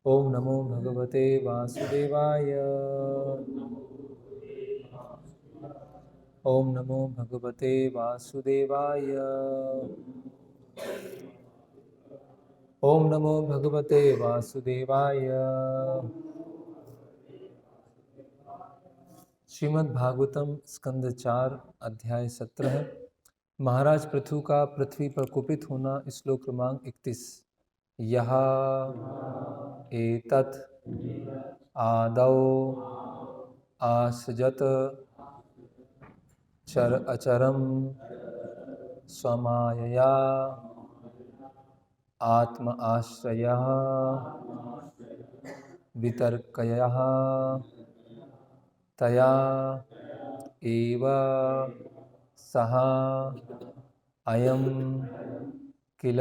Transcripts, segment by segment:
ओम नमो भगवते वासुदेवाय। ओम नमो भगवते वासुदेवाय। ओम नमो भगवते वासुदेवाय। श्रीमद् भागवतम स्कंद 4 अध्याय 17। महाराज पृथु का पृथ्वी पर कुपित होना। श्लोक क्रमांक 31। यह एतत् आदौ आसजत चर अचरम स्वमायया आत्म आश्रयः वितर्कयः तया एव सः अयं किल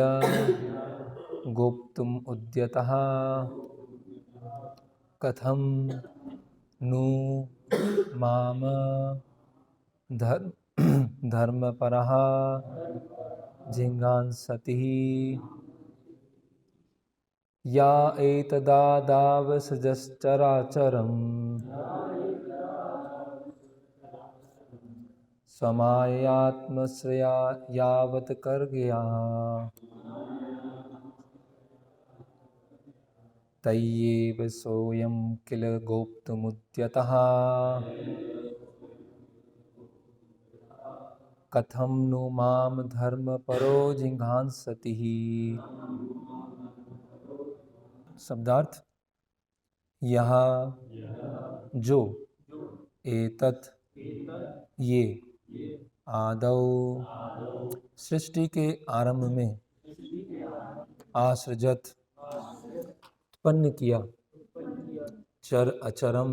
गोप्तुम उद्यतः कथं नु माम धर्मपरः जिघांसति या एतदादावसजश्चराचरम् स्वमायात्मश्रया यावत् कर्गया तय्येव सोऽयं किल गोप्तुमुद्यतः कथं नु माम धर्मपरो जिघांसति। शब्दार्थ। यह जो, एतत् ये, आदौ सृष्टि के आरंभ में, आसृजत उत्पन्न किया, चर अचरम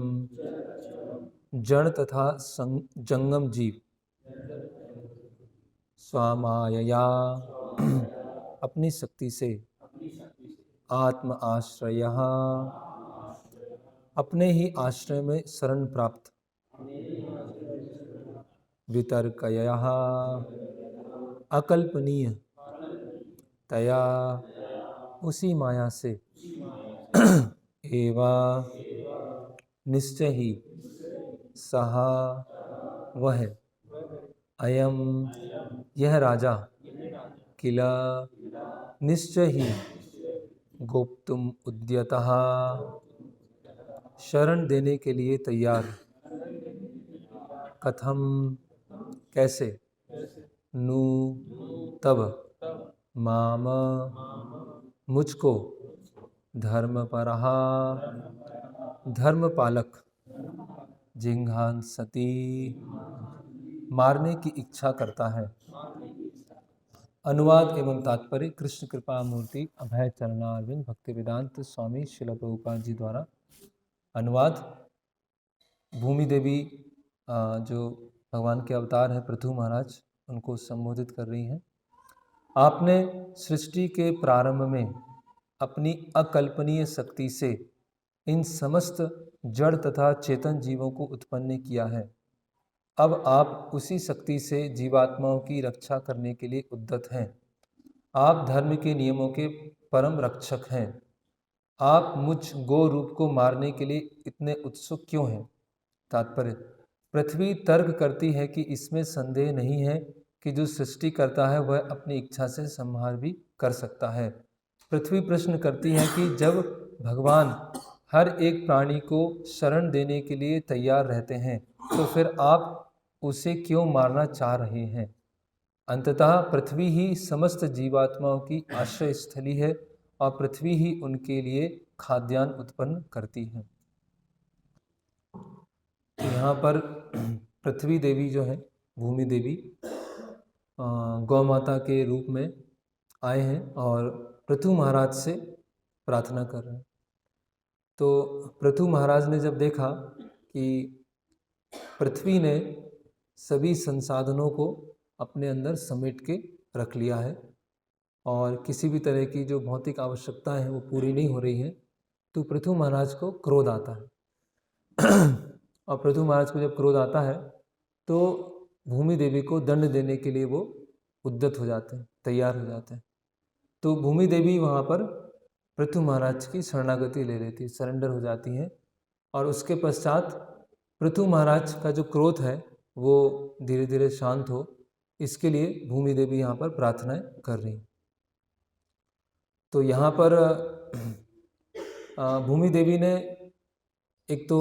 जड़ तथा जंगम जीव, स्वामायया अपनी शक्ति से, आत्म आश्रय अपने ही आश्रय में शरण प्राप्त, वितर्कयः अकल्पनीय, तया उसी माया से, एवं निश्चय ही, सह वह, अयम यह राजा, किला निश्चय ही, गोप्तुम उद्यतः शरण देने के लिए तैयार, कथम कैसे, नु तब, माम मुझको, धर्मपरः धर्मपालक, जिघांसति मारने की इच्छा करता है। अनुवाद एवं तात्पर्य कृष्ण कृपा मूर्ति अभय चरणारविंद भक्ति वेदांत स्वामी श्रील प्रभुपाद जी द्वारा अनुवाद। भूमि देवी जो भगवान के अवतार हैं पृथु महाराज, उनको संबोधित कर रही हैं। आपने सृष्टि के प्रारंभ में अपनी अकल्पनीय शक्ति से इन समस्त जड़ तथा चेतन जीवों को उत्पन्न किया है। अब आप उसी शक्ति से जीवात्माओं की रक्षा करने के लिए उद्यत हैं। आप धर्म के नियमों के परम रक्षक हैं। आप मुझ गो रूप को मारने के लिए इतने उत्सुक क्यों हैं? तात्पर्य। पृथ्वी तर्क करती है कि इसमें संदेह नहीं है कि जो सृष्टि करता है वह अपनी इच्छा से संहार भी कर सकता है। पृथ्वी प्रश्न करती है कि जब भगवान हर एक प्राणी को शरण देने के लिए तैयार रहते हैं तो फिर आप उसे क्यों मारना चाह रहे हैं? अंततः पृथ्वी ही समस्त जीवात्माओं की आश्रय स्थली है और पृथ्वी ही उनके लिए खाद्यान्न उत्पन्न करती है। यहाँ पर पृथ्वी देवी जो है, भूमि देवी, गौ माता के रूप में आए हैं और पृथु महाराज से प्रार्थना कर रहे हैं। तो पृथु महाराज ने जब देखा कि पृथ्वी ने सभी संसाधनों को अपने अंदर समेट के रख लिया है और किसी भी तरह की जो भौतिक आवश्यकताएं हैं वो पूरी नहीं हो रही हैं, तो पृथु महाराज को क्रोध आता है। और पृथु महाराज को जब क्रोध आता है तो भूमि देवी को दंड देने के लिए वो उद्यत हो जाते हैं, तैयार हो जाते हैं। तो भूमि देवी वहाँ पर पृथु महाराज की शरणागति ले लेती है, सरेंडर हो जाती हैं। और उसके पश्चात पृथु महाराज का जो क्रोध है वो धीरे धीरे शांत हो, इसके लिए भूमि देवी यहाँ पर प्रार्थनाएं कर रही हैं। तो यहाँ पर भूमि देवी ने एक तो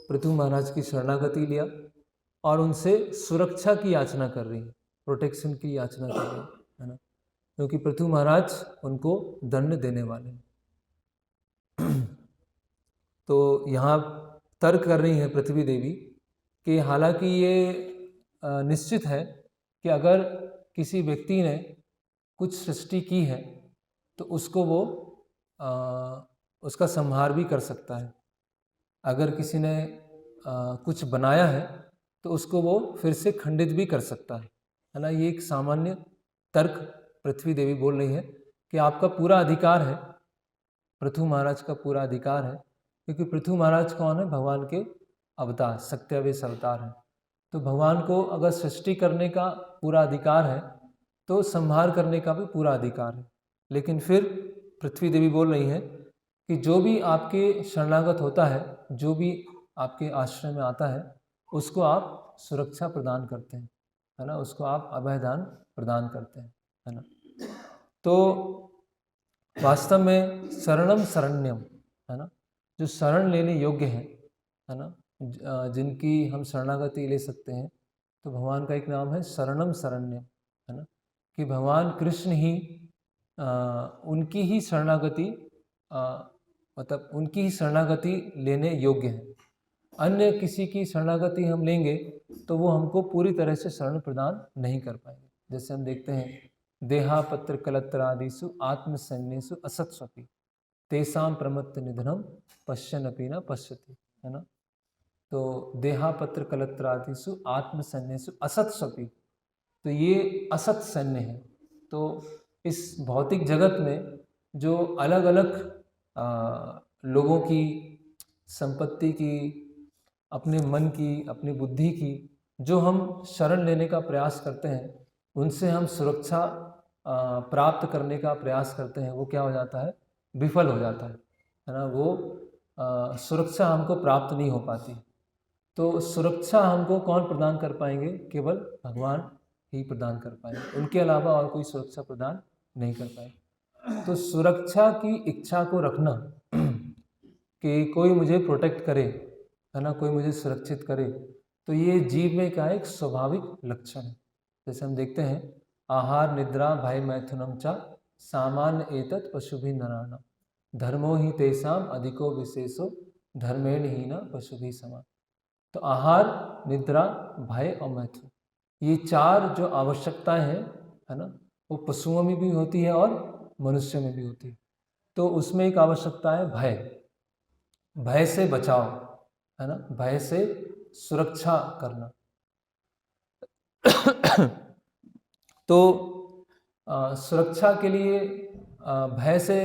पृथु महाराज की शरणागति लिया और उनसे सुरक्षा की याचना कर रही है, प्रोटेक्शन की याचना कर रही है ना, क्योंकि पृथु महाराज उनको दंड देने वाले हैं। तो यहाँ तर्क कर रही है पृथ्वी देवी कि हालांकि ये निश्चित है कि अगर किसी व्यक्ति ने कुछ सृष्टि की है तो उसको वो उसका संहार भी कर सकता है। अगर किसी ने कुछ बनाया है तो उसको वो फिर से खंडित भी कर सकता है ना। ये एक सामान्य तर्क पृथ्वी देवी बोल रही है कि आपका पूरा अधिकार है, पृथु महाराज का पूरा अधिकार है, क्योंकि पृथु महाराज कौन है? भगवान के अवतार, सत्यावेश अवतार है। तो भगवान को अगर सृष्टि करने का पूरा अधिकार है तो संहार करने का भी पूरा अधिकार है। लेकिन फिर पृथ्वी देवी बोल रही है कि जो भी आपके शरणागत होता है, जो भी आपके आश्रय में आता है, उसको आप सुरक्षा प्रदान करते हैं, है ना, उसको आप अभयदान प्रदान करते हैं, है ना। तो वास्तव में शरणम शरण्यम, है ना, जो शरण लेने योग्य है ना, जिनकी हम शरणागति ले सकते हैं, तो भगवान का एक नाम है शरणम शरण्यम, है ना, कि भगवान कृष्ण ही उनकी ही शरणागति मतलब उनकी ही शरणागति लेने योग्य है। अन्य किसी की शरणागति हम लेंगे तो वो हमको पूरी तरह से शरण प्रदान नहीं कर पाएंगे। जैसे हम देखते हैं देहापत्र कलत्रादिषु आत्मसन्नेषु असत्स्वपि तेषां प्रमत्त निधनम पश्यन्नपि न पश्यति, है ना। तो देहापत्र कलत्रादिषु आत्मसन्नेषु असत्स्वपि, तो ये असत सन्य है। तो इस भौतिक जगत में जो अलग अलग लोगों की संपत्ति की, अपने मन की, अपनी बुद्धि की जो हम शरण लेने का प्रयास करते हैं, उनसे हम सुरक्षा प्राप्त करने का प्रयास करते हैं, वो क्या हो जाता है? विफल हो जाता है ना। वो सुरक्षा हमको प्राप्त नहीं हो पाती। तो सुरक्षा हमको कौन प्रदान कर पाएंगे? केवल भगवान ही प्रदान कर पाएंगे, उनके अलावा और कोई सुरक्षा प्रदान नहीं कर पाएंगे। तो सुरक्षा की इच्छा को रखना कि कोई मुझे प्रोटेक्ट करे, है ना, कोई मुझे सुरक्षित करे, तो ये जीव में क्या है? एक स्वाभाविक लक्षण है। जैसे हम देखते हैं आहार निद्रा भय मैथुनम च सामान्य एतत् पशुभिः नराणां धर्मो ही तेषाम अधिको विशेषो धर्मेण हीना पशुभिः समान। तो आहार निद्रा भय और मैथुन, ये चार जो आवश्यकताएं हैं, है ना, वो पशुओं में भी होती है और मनुष्य में भी होती है। तो उसमें एक आवश्यकता है भय, भय से बचाव, है ना, भय से सुरक्षा करना। तो सुरक्षा के लिए, भय से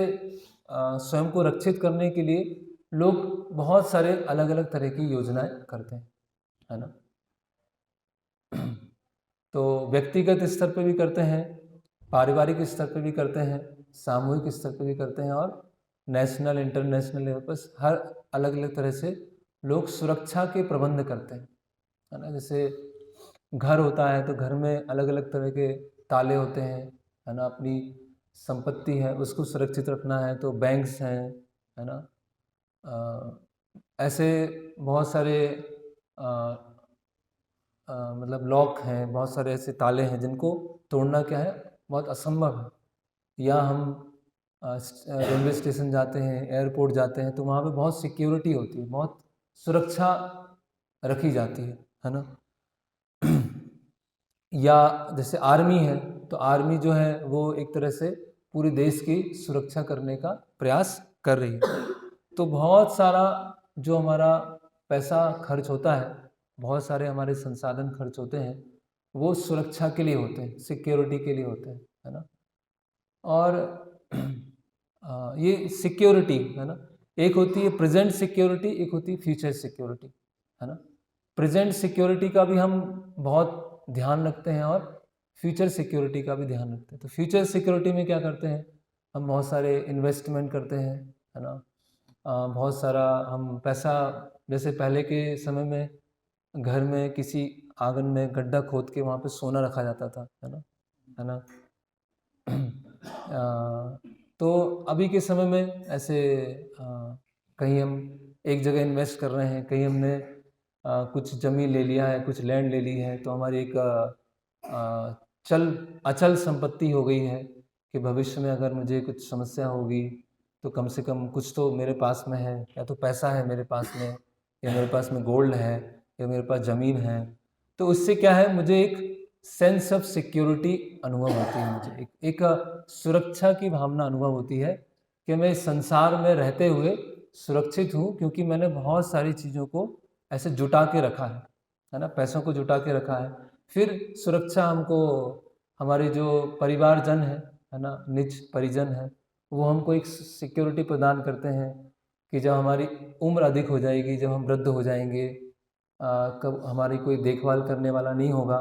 स्वयं को रक्षित करने के लिए लोग बहुत सारे अलग अलग तरह की योजनाएं करते हैं, है ना। तो व्यक्तिगत स्तर पर भी करते हैं, पारिवारिक स्तर पर भी करते हैं, सामूहिक स्तर पर भी करते हैं, और नेशनल इंटरनेशनल लेवल पर हर अलग अलग तरह से लोग सुरक्षा के प्रबंध करते हैं, है ना। जैसे घर होता है तो घर में अलग अलग तरह के ताले होते हैं, है ना, अपनी संपत्ति है उसको सुरक्षित रखना है तो बैंक्स हैं, है ना। ऐसे बहुत सारे मतलब लॉक हैं, बहुत सारे ऐसे ताले हैं जिनको तोड़ना क्या है? बहुत असंभव है। या हम रेलवे स्टेशन जाते हैं, एयरपोर्ट जाते हैं, तो वहाँ पे बहुत सिक्योरिटी होती है, बहुत सुरक्षा रखी जाती है ना। या जैसे आर्मी है तो आर्मी जो है वो एक तरह से पूरे देश की सुरक्षा करने का प्रयास कर रही है। तो बहुत सारा जो हमारा पैसा खर्च होता है, बहुत सारे हमारे संसाधन खर्च होते हैं, वो सुरक्षा के लिए होते हैं, सिक्योरिटी के लिए होते हैं, है ना। और ये सिक्योरिटी, है ना, एक होती है प्रेजेंट सिक्योरिटी, एक होती है फ्यूचर सिक्योरिटी, है ना। प्रेजेंट सिक्योरिटी का भी हम बहुत ध्यान रखते हैं और फ्यूचर सिक्योरिटी का भी ध्यान रखते हैं। तो फ्यूचर सिक्योरिटी में क्या करते हैं? हम बहुत सारे इन्वेस्टमेंट करते हैं, है ना। बहुत सारा हम पैसा, जैसे पहले के समय में घर में किसी आंगन में गड्ढा खोद के वहाँ पे सोना रखा जाता था, है ना। तो अभी के समय में ऐसे कहीं हम एक जगह इन्वेस्ट कर रहे हैं, कहीं हमने कुछ ज़मीन ले लिया है, कुछ लैंड ले ली है, तो हमारी एक अचल संपत्ति हो गई है कि भविष्य में अगर मुझे कुछ समस्या होगी तो कम से कम कुछ तो मेरे पास में है, या तो पैसा है मेरे पास में, या मेरे पास में गोल्ड है, या मेरे पास ज़मीन है। तो उससे क्या है, मुझे एक सेंस ऑफ सिक्योरिटी अनुभव होती है, मुझे एक सुरक्षा की भावना अनुभव होती है कि मैं इस संसार में रहते हुए सुरक्षित हूँ, क्योंकि मैंने बहुत सारी चीज़ों को ऐसे जुटा के रखा है ना, पैसों को जुटा के रखा है। फिर सुरक्षा हमको हमारे जो परिवारजन है ना, निज परिजन है, वो हमको एक सिक्योरिटी प्रदान करते हैं कि जब हमारी उम्र अधिक हो जाएगी, जब हम वृद्ध हो जाएंगे, कब हमारी कोई देखभाल करने वाला नहीं होगा,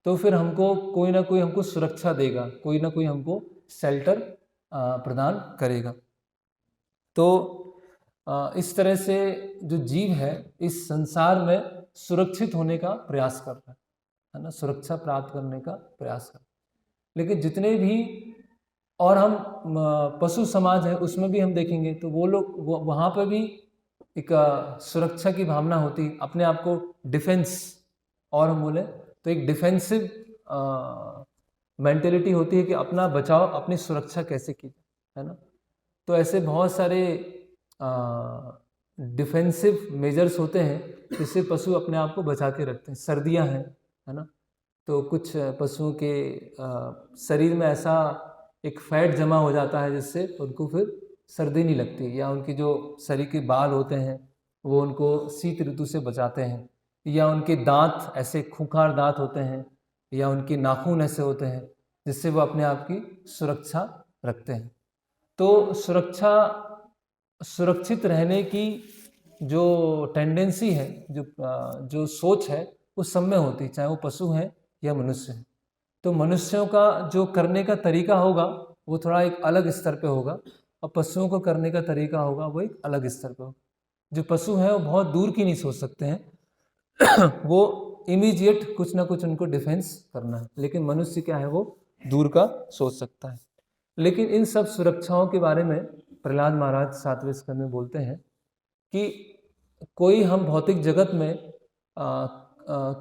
तो फिर हमको कोई ना कोई हमको सुरक्षा देगा, कोई ना कोई हमको शेल्टर प्रदान करेगा। तो इस तरह से जो जीव है इस संसार में सुरक्षित होने का प्रयास कर रहा है ना, सुरक्षा प्राप्त करने का प्रयास कर। लेकिन जितने भी और हम पशु समाज है उसमें भी हम देखेंगे तो वो लोग वहाँ पर भी एक सुरक्षा की भावना होती, अपने आप को डिफेंस, और हम बोले तो एक डिफेंसिव मेंटेलिटी होती है कि अपना बचाव, अपनी सुरक्षा कैसे की, है ना। तो ऐसे बहुत सारे डिफेंसिव मेजर्स होते हैं जिससे पशु अपने आप को बचा के रखते हैं। सर्दियां हैं, है ना, तो कुछ पशुओं के शरीर में ऐसा एक फैट जमा हो जाता है जिससे उनको फिर सर्दी नहीं लगती, या उनके जो शरीर के बाल होते हैं वो उनको शीत ऋतु से बचाते हैं, या उनके दांत ऐसे खूंखार दांत होते हैं, या उनके नाखून ऐसे होते हैं जिससे वो अपने आप की सुरक्षा रखते हैं। तो सुरक्षित रहने की जो टेंडेंसी है, जो सोच है, वो सब में होती है, चाहे वो पशु है या मनुष्य है। तो मनुष्यों का जो करने का तरीका होगा वो थोड़ा एक अलग स्तर पे होगा, और पशुओं को करने का तरीका होगा वो एक अलग स्तर पे होगा। जो पशु हैं वो बहुत दूर की नहीं सोच सकते हैं वो इमीडिएट कुछ ना कुछ उनको डिफेंस करना है, लेकिन मनुष्य क्या है, वो दूर का सोच सकता है। लेकिन इन सब सुरक्षाओं के बारे में प्रहलाद महाराज 7वें स्कंद में बोलते हैं कि कोई हम भौतिक जगत में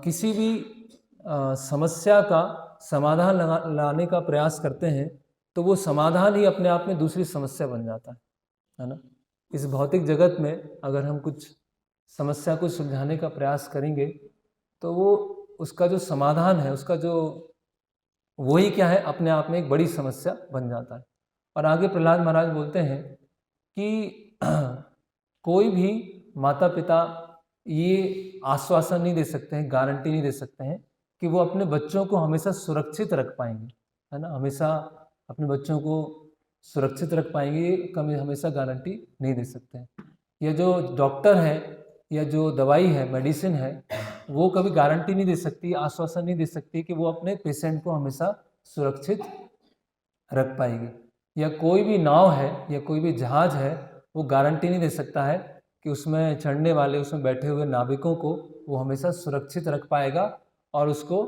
किसी भी समस्या का समाधान लाने का प्रयास करते हैं तो वो समाधान ही अपने आप में दूसरी समस्या बन जाता है ना। इस भौतिक जगत में अगर हम कुछ समस्या को सुलझाने का प्रयास करेंगे तो वो उसका जो समाधान है, उसका जो वही क्या है, अपने आप में एक बड़ी समस्या बन जाता है। और आगे प्रहलाद महाराज बोलते हैं कि कोई भी माता पिता ये आश्वासन नहीं दे सकते हैं, गारंटी नहीं दे सकते हैं कि वो अपने बच्चों को हमेशा सुरक्षित रख पाएंगे, है ना। हमेशा अपने बच्चों को सुरक्षित रख पाएंगे ये कभी हमेशा गारंटी नहीं दे सकते हैं। या जो डॉक्टर है या जो दवाई है, मेडिसिन है, वो कभी गारंटी नहीं दे सकती, आश्वासन नहीं दे सकती कि वो अपने पेशेंट को हमेशा सुरक्षित रख पाएगी। या कोई भी नाव है या कोई भी जहाज है, वो गारंटी नहीं दे सकता है कि उसमें चढ़ने वाले, उसमें बैठे हुए नाविकों को वो हमेशा सुरक्षित रख पाएगा और उसको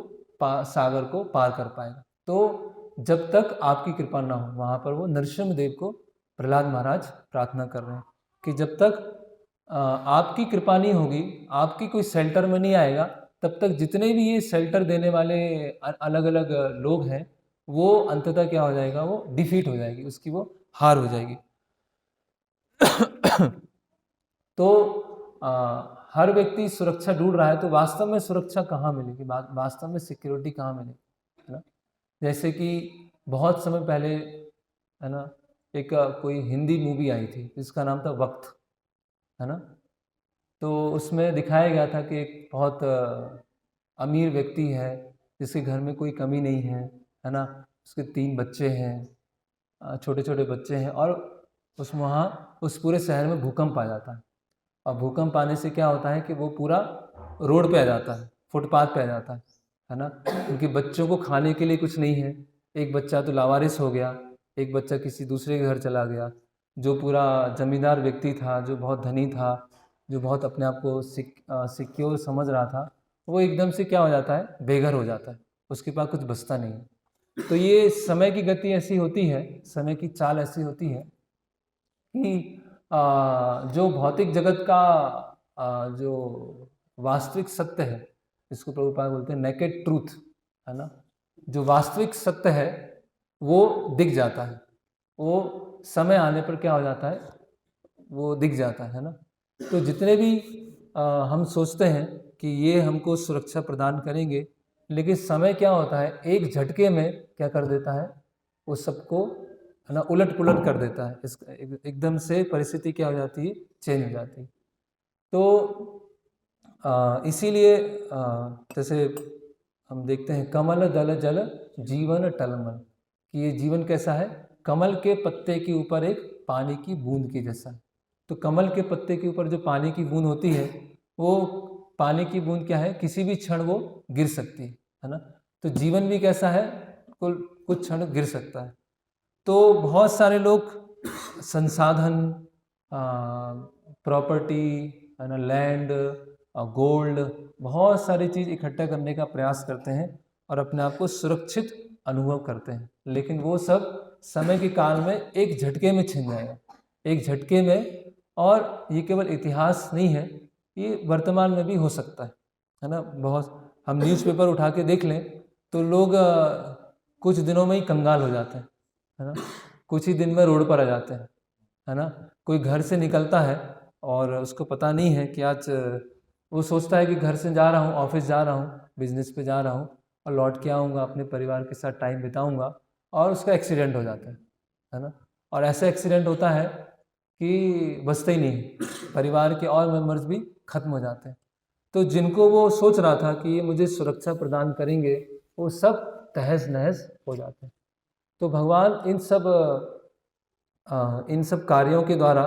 सागर को पार कर पाएगा। तो जब तक आपकी कृपा ना हो, वहाँ पर वो नरसिंहदेव को प्रहलाद महाराज प्रार्थना कर रहे हैं कि जब तक आपकी कृपा नहीं होगी, आपकी कोई शेल्टर में नहीं आएगा, तब तक जितने भी ये शेल्टर देने वाले अलग अलग लोग हैं वो अंततः क्या हो जाएगा, वो डिफीट हो जाएगी, उसकी वो हार हो जाएगी। तो हर व्यक्ति सुरक्षा ढूंढ रहा है, तो वास्तव में सुरक्षा कहाँ मिलेगी, वास्तव में सिक्योरिटी कहाँ मिलेगी, है ना। जैसे कि बहुत समय पहले, है ना, एक कोई हिंदी मूवी आई थी जिसका नाम था वक्त, है ना। तो उसमें दिखाया गया था कि एक बहुत अमीर व्यक्ति है जिसके घर में कोई कमी नहीं है ना, उसके 3 बच्चे हैं, छोटे छोटे बच्चे हैं, और वहाँ उस पूरे शहर में भूकंप आ जाता है। और भूकंप आने से क्या होता है कि वो पूरा रोड पे आ जाता है, फुटपाथ पे आ जाता है ना। उनके बच्चों को खाने के लिए कुछ नहीं है, एक बच्चा तो लावारिस हो गया, एक बच्चा किसी दूसरे के घर चला गया, जो पूरा जमींदार व्यक्ति था, जो बहुत धनी था, जो बहुत अपने आप को सिक्योर समझ रहा था, वो एकदम से क्या हो जाता है, बेघर हो जाता है, उसके पास कुछ बचता नहीं है। तो ये समय की गति ऐसी होती है, समय की चाल ऐसी होती है कि जो भौतिक जगत का जो वास्तविक सत्य है, इसको प्रभुपाद बोलते हैं नेकेड ट्रूथ, है ना, जो वास्तविक सत्य है वो दिख जाता है, वो समय आने पर क्या हो जाता है, वो दिख जाता है ना। तो जितने भी हम सोचते हैं कि ये हमको सुरक्षा प्रदान करेंगे, लेकिन समय क्या होता है, एक झटके में क्या कर देता है, वो सबको, है ना, उलट पुलट कर देता है। इस एकदम से परिस्थिति क्या हो जाती है, चेंज हो जाती है। तो इसीलिए जैसे हम देखते हैं कमल दल जल जीवन टलमल, कि ये जीवन कैसा है, कमल के पत्ते के ऊपर एक पानी की बूंद की जैसा। तो कमल के पत्ते के ऊपर जो पानी की बूंद होती है, वो पानी की बूंद क्या है, किसी भी क्षण वो गिर सकती है ना। तो जीवन भी कैसा है, कुछ क्षण गिर सकता है। तो बहुत सारे लोग संसाधन, प्रॉपर्टी, है ना, लैंड, गोल्ड, बहुत सारी चीज़ इकट्ठा करने का प्रयास करते हैं और अपने आप को सुरक्षित अनुभव करते हैं, लेकिन वो सब समय के काल में एक झटके में छिन जाएगा, एक झटके में। और ये केवल इतिहास नहीं है, ये वर्तमान में भी हो सकता है ना। बहुत हम न्यूज़पेपर उठा के देख लें तो लोग कुछ दिनों में ही कंगाल हो जाते हैं, है ना, कुछ ही दिन में रोड पर आ जाते हैं, है ना। कोई घर से निकलता है और उसको पता नहीं है कि आज, वो सोचता है कि घर से जा रहा हूँ, ऑफिस जा रहा हूँ, बिजनेस पे जा रहा हूँ और लौट के आऊँगा, अपने परिवार के साथ टाइम बिताऊँगा, और उसका एक्सीडेंट हो जाता है ना। और ऐसा एक्सीडेंट होता है कि बचते ही नहीं, परिवार के और मेंबर्स भी खत्म हो जाते हैं। तो जिनको वो सोच रहा था कि ये मुझे सुरक्षा प्रदान करेंगे, वो सब तहस नहस हो जाते हैं। तो भगवान इन सब कार्यों के द्वारा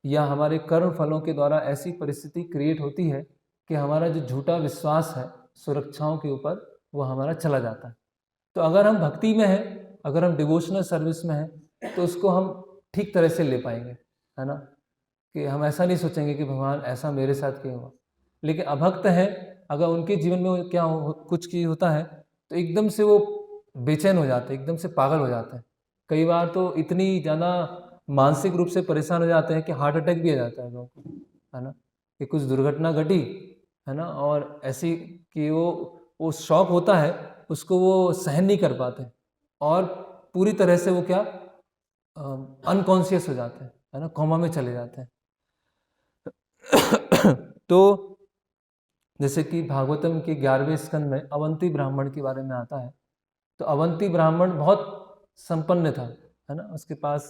या हमारे कर्म फलों के द्वारा ऐसी परिस्थिति क्रिएट होती है कि हमारा जो झूठा विश्वास है सुरक्षाओं के ऊपर, वो हमारा चला जाता है। तो अगर हम भक्ति में हैं, अगर हम डिवोशनल सर्विस में हैं, तो उसको हम ठीक तरह से ले पाएंगे, है ना, कि हम ऐसा नहीं सोचेंगे कि भगवान ऐसा मेरे साथ क्यों हुआ। लेकिन अभक्त है, अगर उनके जीवन में क्या कुछ की होता है तो एकदम से वो बेचैन हो जाते हैं, एकदम से पागल हो जाते हैं। कई बार तो इतनी ज़्यादा मानसिक रूप से परेशान हो जाते हैं कि हार्ट अटैक भी आ जाता है लोगों को, है ना, कि कुछ दुर्घटना घटी, है ना, और ऐसी कि वो शॉक होता है, उसको वो सहन नहीं कर पाते और पूरी तरह से वो क्या अनकॉन्शियस हो जाते हैं, है ना, कोमा में चले जाते हैं। तो जैसे कि भागवतम के 11वें स्कंद में अवंती ब्राह्मण के बारे में आता है। तो अवंती ब्राह्मण बहुत संपन्न था, है ना, उसके पास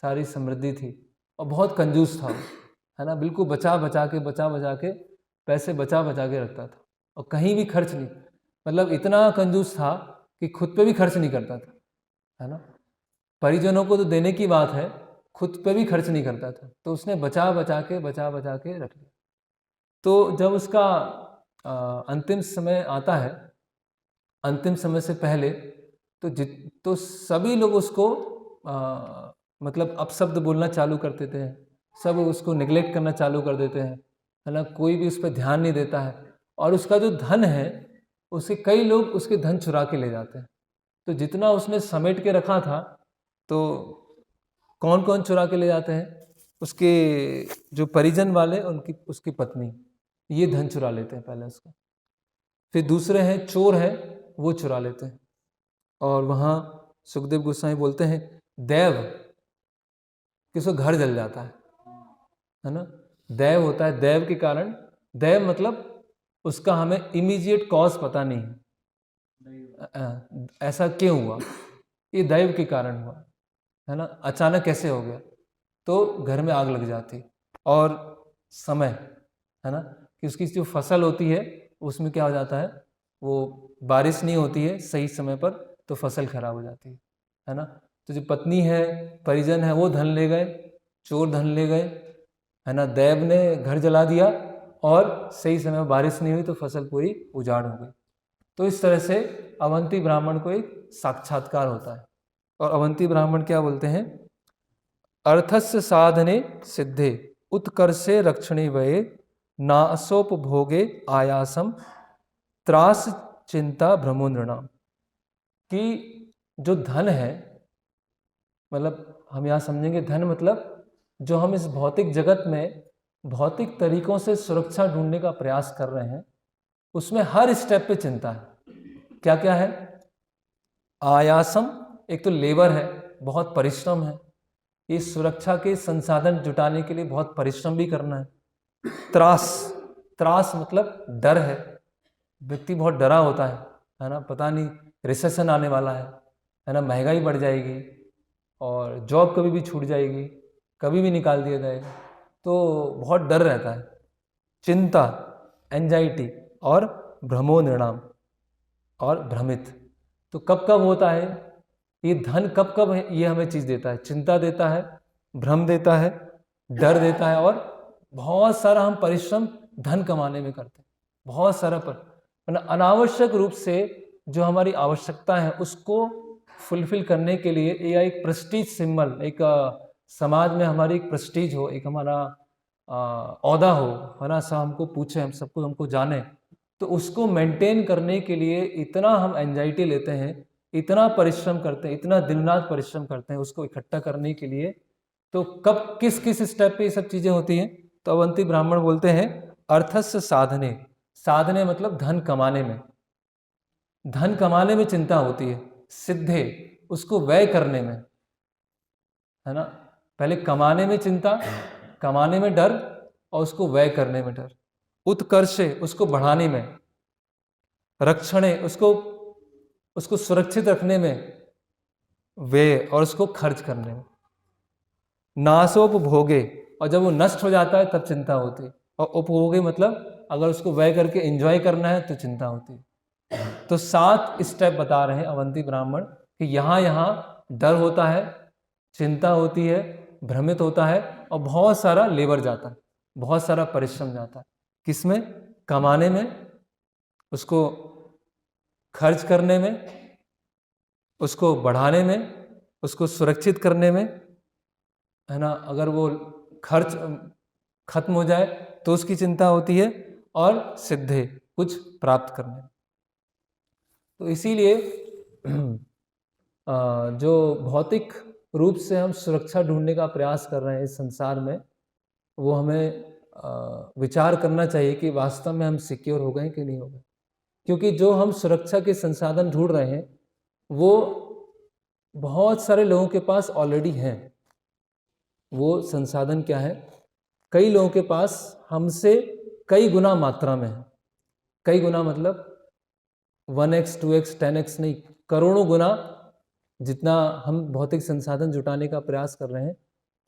सारी समृद्धि थी और बहुत कंजूस था, है ना, बिल्कुल बचा बचा के पैसे बचा के रखता था और कहीं भी खर्च नहीं, मतलब इतना कंजूस था कि खुद पे भी खर्च नहीं करता था, है ना। परिजनों को तो देने की बात है, खुद पे भी खर्च नहीं करता था। तो उसने बचा बचा के रख लिया। तो जब उसका अंतिम समय आता है, अंतिम समय से पहले, तो सभी लोग उसको मतलब अपशब्द बोलना चालू कर देते हैं, सब उसको निगलेक्ट करना चालू कर देते हैं, है ना, कोई भी उस पर ध्यान नहीं देता है। और उसका जो धन है, उसके कई लोग उसके धन चुरा के ले जाते हैं। तो जितना उसने समेट के रखा था, तो कौन कौन चुरा के ले जाते हैं, उसके जो परिजन वाले, उसकी पत्नी, ये धन चुरा लेते हैं पहले उसका। फिर दूसरे हैं चोर है, वो चुरा लेते हैं। और वहाँ सुखदेव गोस्वामी बोलते हैं दैव, किसको घर जल जाता है ना, दैव होता है, दैव के कारण, दैव मतलब उसका हमें इमीडिएट कॉज पता नहीं है, ऐसा क्यों हुआ, ये दैव के कारण हुआ, है ना, अचानक कैसे हो गया, तो घर में आग लग जाती। और समय, है ना, कि उसकी जो फसल होती है उसमें क्या हो जाता है, वो बारिश नहीं होती है सही समय पर, तो फसल खराब हो जाती है ना। तो जो पत्नी है, परिजन है, वो धन ले गए, चोर धन ले गए, है ना, दैव ने घर जला दिया और सही समय में बारिश नहीं हुई तो फसल पूरी उजाड़ हो गई। तो इस तरह से अवंती ब्राह्मण को एक साक्षात्कार होता है और अवंती ब्राह्मण क्या बोलते हैं? अर्थस्य साधने सिद्धे उत्कर्षे रक्षणे वये नासोपभोगे आयासम त्रास चिंता भ्रमो नृणाम। कि जो धन है, मतलब हम यहाँ समझेंगे धन मतलब जो हम इस भौतिक जगत में भौतिक तरीकों से सुरक्षा ढूंढने का प्रयास कर रहे हैं, उसमें हर स्टेप पे चिंता है। क्या क्या है? आयासम, एक तो लेबर है, बहुत परिश्रम है, इस सुरक्षा के संसाधन जुटाने के लिए बहुत परिश्रम भी करना है। त्रास, त्रास मतलब डर है, व्यक्ति बहुत डरा होता है ना, पता नहीं रिसेशन आने वाला है ना, महंगाई बढ़ जाएगी और जॉब कभी भी छूट जाएगी, कभी भी निकाल दिया जाएगा, तो बहुत डर रहता है। चिंता, एंजाइटी, और भ्रमो नृणाम, और भ्रमित। तो कब कब होता है ये धन, कब कब है ये हमें चीज़ देता है? चिंता देता है, भ्रम देता है, डर देता है, और बहुत सारा हम परिश्रम धन कमाने में करते हैं, बहुत सारा मतलब अनावश्यक रूप से जो हमारी आवश्यकता है उसको फुलफिल करने के लिए, या एक प्रेस्टीज सिंबल, एक समाज में हमारी एक प्रेस्टीज हो, एक हमारा औहदा हो, है ना, सब हमको पूछे, हम सबको हमको जाने, तो उसको मेंटेन करने के लिए इतना हम एंजाइटी लेते हैं, इतना परिश्रम करते हैं, इतना दिन रात परिश्रम करते हैं उसको इकट्ठा करने के लिए। तो कब किस किस स्टेप पे ये सब चीज़ें होती हैं? तो अवंती ब्राह्मण बोलते हैं अर्थस्य साधने, साधने मतलब धन कमाने में, धन कमाने में चिंता होती है। सिद्धे, उसको व्यय करने में, है ना, पहले कमाने में चिंता, कमाने में डर, और उसको व्यय करने में डर। उत्कर्षे, उसको बढ़ाने में, रक्षणे, उसको सुरक्षित रखने में, व्यय, और उसको खर्च करने में। नासोपभोगे, और जब वो नष्ट हो जाता है तब चिंता होती है। और उपभोगे मतलब अगर उसको व्यय करके एंजॉय करना है तो चिंता होती है। तो 7 स्टेप बता रहे हैं अवंती ब्राह्मण कि यहाँ यहाँ डर होता है, चिंता होती है, भ्रमित होता है, और बहुत सारा लेबर जाता है, बहुत सारा परिश्रम जाता है। किसमें? कमाने में, उसको खर्च करने में, उसको बढ़ाने में, उसको सुरक्षित करने में, है ना, अगर वो खर्च खत्म हो जाए तो उसकी चिंता होती है, और सिद्धे, कुछ प्राप्त करने में। तो इसीलिए जो भौतिक रूप से हम सुरक्षा ढूंढने का प्रयास कर रहे हैं इस संसार में, वो हमें विचार करना चाहिए कि वास्तव में हम सिक्योर हो गए कि नहीं हो गए। क्योंकि जो हम सुरक्षा के संसाधन ढूंढ रहे हैं वो बहुत सारे लोगों के पास ऑलरेडी हैं। वो संसाधन क्या है? कई लोगों के पास हमसे कई गुना मात्रा में है। कई गुना मतलब 1x 2x 10x नहीं, करोड़ों गुना जितना हम भौतिक संसाधन जुटाने का प्रयास कर रहे हैं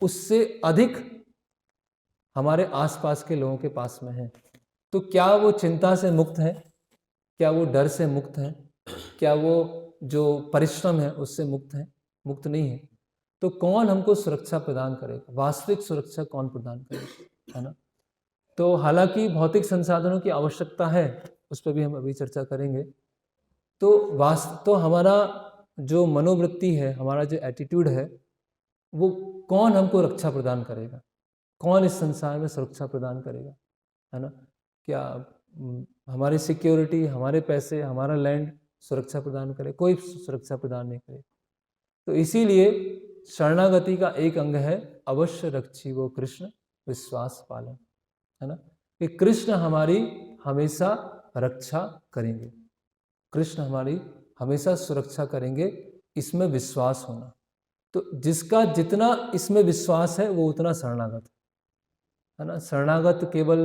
उससे अधिक हमारे आसपास के लोगों के पास में है। तो क्या वो चिंता से मुक्त है? क्या वो डर से मुक्त है? क्या वो जो परिश्रम है उससे मुक्त है? मुक्त नहीं है। तो कौन हमको सुरक्षा प्रदान करेगा? वास्तविक सुरक्षा कौन प्रदान करेगा, है ना? तो हालांकि भौतिक संसाधनों की आवश्यकता है, उस पर भी हम अभी चर्चा करेंगे। तो हमारा जो मनोवृत्ति है, हमारा जो एटीट्यूड है, वो कौन हमको रक्षा प्रदान करेगा? कौन इस संसार में सुरक्षा प्रदान करेगा, है ना? क्या हमारी सिक्योरिटी, हमारे पैसे, हमारा लैंड सुरक्षा प्रदान करे? कोई सुरक्षा प्रदान नहीं करे। तो इसीलिए शरणागति का एक अंग है अवश्य रक्षी वो कृष्ण विश्वास पालन, है ना, कि कृष्ण हमारी हमेशा रक्षा करेंगे, कृष्ण हमारी हमेशा सुरक्षा करेंगे, इसमें विश्वास होना। तो जिसका जितना इसमें विश्वास है वो उतना शरणागत है ना। शरणागत केवल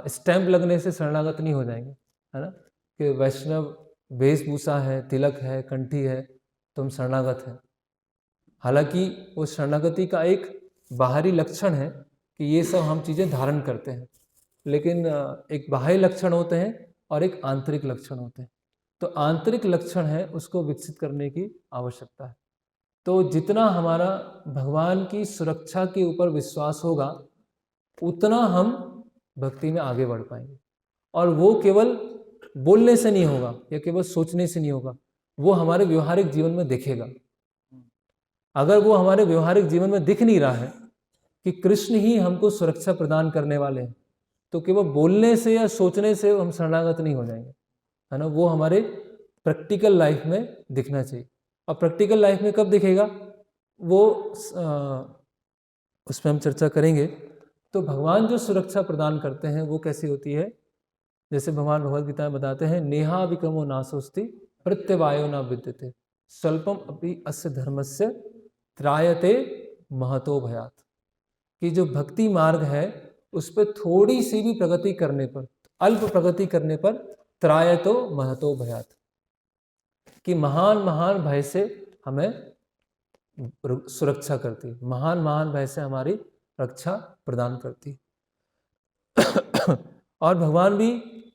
स्टैंप लगने से शरणागत नहीं हो जाएंगे, है ना, कि वैष्णव वेशभूषा है, तिलक है, कंठी है तो हम शरणागत हैं। हालांकि वो शरणागति का एक बाहरी लक्षण है कि ये सब हम चीज़ें धारण करते हैं, लेकिन एक बाह्य लक्षण होते हैं और एक आंतरिक लक्षण होते हैं। तो आंतरिक लक्षण है उसको विकसित करने की आवश्यकता है। तो जितना हमारा भगवान की सुरक्षा के ऊपर विश्वास होगा उतना हम भक्ति में आगे बढ़ पाएंगे। और वो केवल बोलने से नहीं होगा या केवल सोचने से नहीं होगा, वो हमारे व्यवहारिक जीवन में दिखेगा। अगर वो हमारे व्यवहारिक जीवन में दिख नहीं रहा है कि कृष्ण ही हमको सुरक्षा प्रदान करने वाले हैं, तो केवल बोलने से या सोचने से हम शरणागत नहीं हो जाएंगे, है ना। वो हमारे प्रैक्टिकल लाइफ में दिखना चाहिए। और प्रैक्टिकल लाइफ में कब दिखेगा वो उस पर हम चर्चा करेंगे। तो भगवान जो सुरक्षा प्रदान करते हैं वो कैसी होती है, जैसे भगवान भगवद गीता में बताते हैं, नेहा विक्रमो नासोस्ति प्रत्यवायो न विद्यते स्वल्पम अपि अस्य धर्मस्य त्रायते महतो भयात। कि जो भक्ति मार्ग है उस पर थोड़ी सी भी प्रगति करने पर, अल्प प्रगति करने पर त्रायतो महतो भयात, कि महान महान भय से हमें सुरक्षा करती, महान महान भय से हमारी रक्षा प्रदान करती। और भगवान भी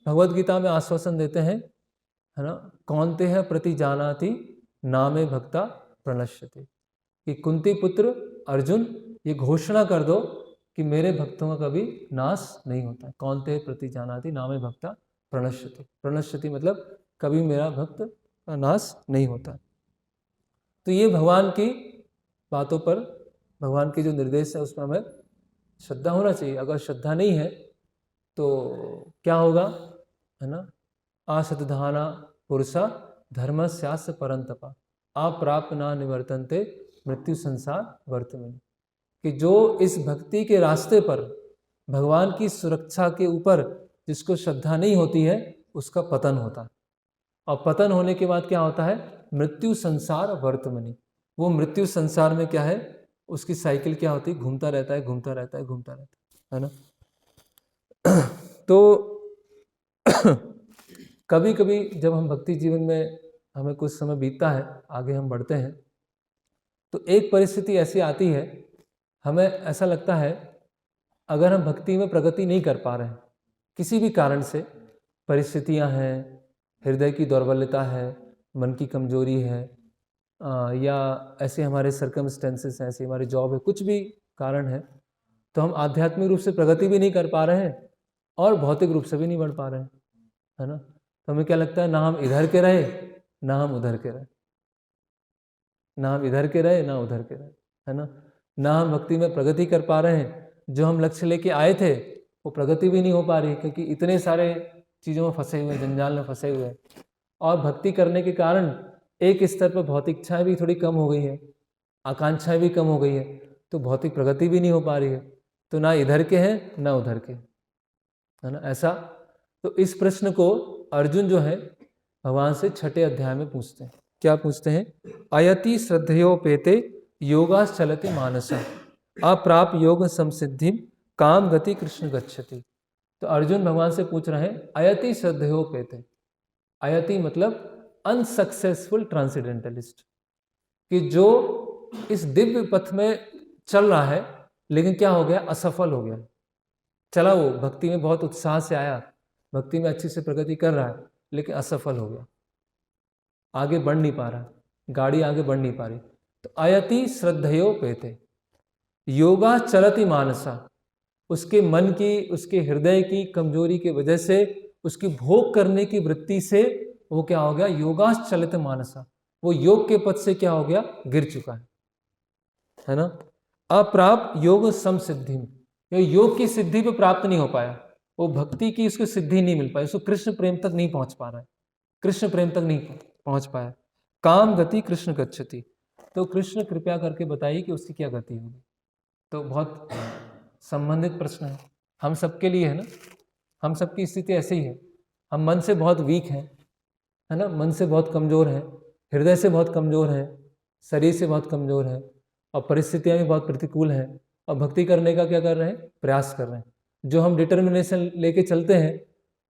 भगवद गीता में आश्वासन देते हैं, है ना, कौनते हैं प्रति जानाति नामे भक्ता प्रणश्यते, कि कुंती पुत्र अर्जुन ये घोषणा कर दो कि मेरे भक्तों का कभी नाश नहीं होता। कौनते प्रति जानाति नामे भक्ता प्रणश्यते, प्रणश्यति मतलब कभी मेरा भक्त का नाश नहीं होता। तो ये भगवान की बातों पर, भगवान के जो निर्देश है उसमें हमें श्रद्धा होना चाहिए। अगर श्रद्धा नहीं है तो क्या होगा, है ना, असतधाना पुरुषा धर्मस्यास्य परंतपा अप्राप्त ना निवर्तन्ते मृत्यु संसार वर्तमान। कि जो इस भक्ति के रास्ते पर भगवान की सुरक्षा के ऊपर जिसको श्रद्धा नहीं होती है उसका पतन होता है। और पतन होने के बाद क्या होता है, मृत्यु संसार वर्तमनी। वो मृत्यु संसार में क्या है, उसकी साइकिल क्या होती है, घूमता रहता है, घूमता रहता है, घूमता रहता है ना। तो कभी कभी जब हम भक्ति जीवन में हमें कुछ समय बीतता है, आगे हम बढ़ते हैं, तो एक परिस्थिति ऐसी आती है, हमें ऐसा लगता है अगर हम भक्ति में प्रगति नहीं कर पा रहे हैं किसी भी कारण से, परिस्थितियां हैं, हृदय की दौर्बल्यता है, मन की कमजोरी है, या ऐसे हमारे सर्कमस्टेंसेस हैं, ऐसे हमारी जॉब है, कुछ भी कारण है, तो हम आध्यात्मिक रूप से प्रगति भी नहीं कर पा रहे हैं और भौतिक रूप से भी नहीं बढ़ पा रहे हैं, है ना। तो हमें क्या लगता है, ना हम इधर के रहे ना हम उधर के रहे, ना हम इधर के रहे ना उधर के रहे, है ना। ना हम भक्ति में प्रगति कर पा रहे हैं, जो हम लक्ष्य लेके आए थे वो प्रगति भी नहीं हो पा रही, क्योंकि इतने सारे चीज़ों में फंसे हुए, जंजाल में फंसे हुए हैं। और भक्ति करने के कारण एक स्तर पर भौतिक इच्छाएं भी थोड़ी कम हो गई है, आकांक्षाएं भी कम हो गई है, तो भौतिक प्रगति भी नहीं हो पा रही है। तो ना इधर के हैं ना उधर के, है ना, ऐसा। तो इस प्रश्न को अर्जुन जो है भगवान से 6ठे अध्याय में पूछते हैं। क्या पूछते हैं, अयति श्रद्धयोपेते योगाश्चलति मानसा अप्राप योग संसिद्धि काम गति कृष्ण गच्छति। तो अर्जुन भगवान से पूछ रहे हैं, अयति श्रद्धयोपेते, अयति मतलब अनसक्सेसफुल ट्रांसेंडेंटलिस्ट, कि जो इस दिव्य पथ में चल रहा है लेकिन क्या हो गया, असफल हो गया। चला वो भक्ति में बहुत उत्साह से आया, भक्ति में अच्छी से प्रगति कर रहा है, लेकिन असफल हो गया, आगे बढ़ नहीं पा रहा, गाड़ी आगे बढ़ नहीं पा रही। तो अयति श्रद्धयोपेते, योगा चलति मानसा, उसके मन की, उसके हृदय की कमजोरी की वजह से, उसकी भोग करने की वृत्ति से वो क्या हो गया, योगाश चलित मानसा, वो योग के पद से क्या हो गया, गिर चुका है ना। अप्राप्त योग समसिद्धि, योग की सिद्धि पे प्राप्त नहीं हो पाया, वो भक्ति की उसको सिद्धि नहीं मिल पाई, उसको कृष्ण प्रेम तक नहीं पहुंच पा रहा है, कृष्ण प्रेम तक नहीं पहुंच पाया। काम गति कृष्ण गच्छति, तो कृष्ण कृपया करके बताइए कि उसकी क्या गति होगी। तो बहुत संबंधित प्रश्न है, हम सबके लिए है ना। हम सबकी स्थिति ऐसे ही है, हम मन से बहुत वीक हैं, है ना, मन से बहुत कमज़ोर हैं, हृदय से बहुत कमज़ोर हैं, शरीर से बहुत कमज़ोर हैं, और परिस्थितियाँ भी बहुत प्रतिकूल हैं, और भक्ति करने का क्या कर रहे हैं, प्रयास कर रहे हैं। जो हम डिटर्मिनेशन लेके चलते हैं,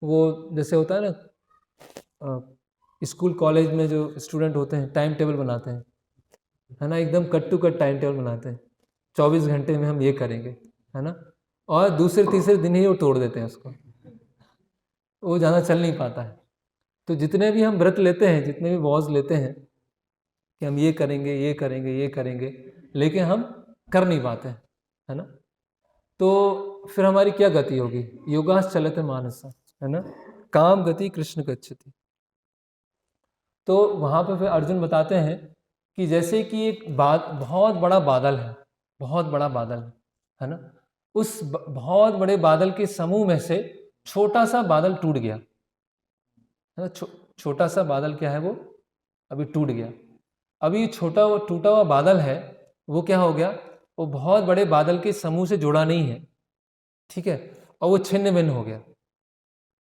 वो जैसे होता है ना, स्कूल कॉलेज में जो स्टूडेंट होते हैं टाइम टेबल बनाते हैं, है ना, एकदम cut to cut time table बनाते हैं, 24 घंटे में हम ये करेंगे, है ना, और दूसरे तीसरे दिन ही वो तोड़ देते हैं उसको, वो ज़्यादा चल नहीं पाता है। तो जितने भी हम व्रत लेते हैं, जितने भी वॉज लेते हैं कि हम ये करेंगे ये करेंगे ये करेंगे, लेकिन हम कर नहीं पाते, है ना। तो फिर हमारी क्या गति होगी, योगास चलते मानस, है ना, काम गति कृष्ण गच्छति। तो वहाँ पे फिर अर्जुन बताते हैं कि जैसे कि एक बहुत बड़ा बादल है, बहुत बड़ा बादल है ना, उस बहुत बड़े बादल के समूह में से छोटा सा बादल टूट गया है ना। छोटा सा बादल क्या है, वो अभी टूट गया। अभी ये टूटा हुआ बादल है, वो क्या हो गया, वो बहुत बड़े बादल के समूह से जुड़ा नहीं है, ठीक है, और वो छिन्न भिन्न हो गया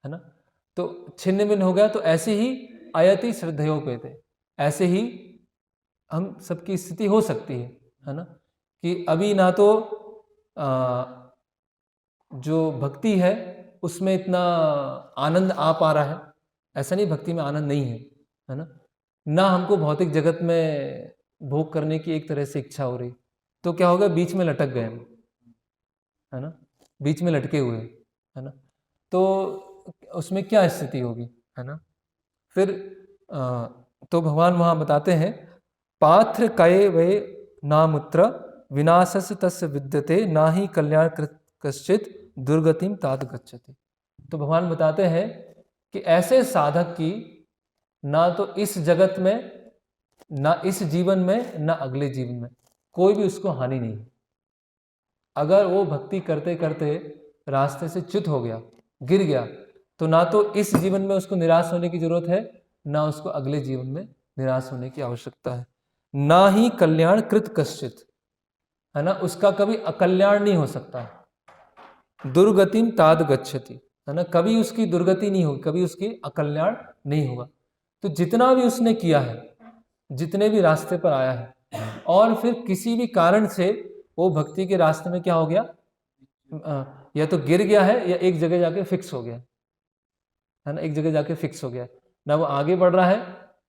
है ना। तो छिन्न भिन्न हो गया, तो ऐसे ही आयति श्रद्धयोपेते, ऐसे ही हम सबकी स्थिति हो सकती है ना, कि अभी ना तो जो भक्ति है उसमें इतना आनंद आ पा रहा है, ऐसा नहीं भक्ति में आनंद नहीं है ना, ना हमको भौतिक जगत में भोग करने की एक तरह से इच्छा हो रही, तो क्या होगा, बीच में लटक गए हम, है ना, बीच में लटके हुए है ना। तो उसमें क्या स्थिति होगी, है ना। फिर तो भगवान वहाँ बताते हैं, पात्र कये वे नामुत्र विनाशस तस्य विद्यते ना ही कल्याण कश्चित दुर्गतिम तात गच्छति। तो भगवान बताते हैं कि ऐसे साधक की ना तो इस जगत में, ना इस जीवन में, ना अगले जीवन में कोई भी उसको हानि नहीं है। अगर वो भक्ति करते करते रास्ते से च्युत हो गया, गिर गया, तो ना तो इस जीवन में उसको निराश होने की जरूरत है, ना उसको अगले जीवन में निराश होने की आवश्यकता है। ना ही कल्याण कृत कश्चित, है ना, उसका कभी अकल्याण नहीं हो सकता। दुर्गतिम ताद गच्छति, है ना, कभी उसकी दुर्गति नहीं होगी, कभी उसकी अकल्याण नहीं होगा। तो जितना भी उसने किया है, जितने भी रास्ते पर आया है, और फिर किसी भी कारण से वो भक्ति के रास्ते में क्या हो गया, या तो गिर गया है या एक जगह जाके फिक्स हो गया है ना, एक जगह जाके फिक्स हो गया, ना वो आगे बढ़ रहा है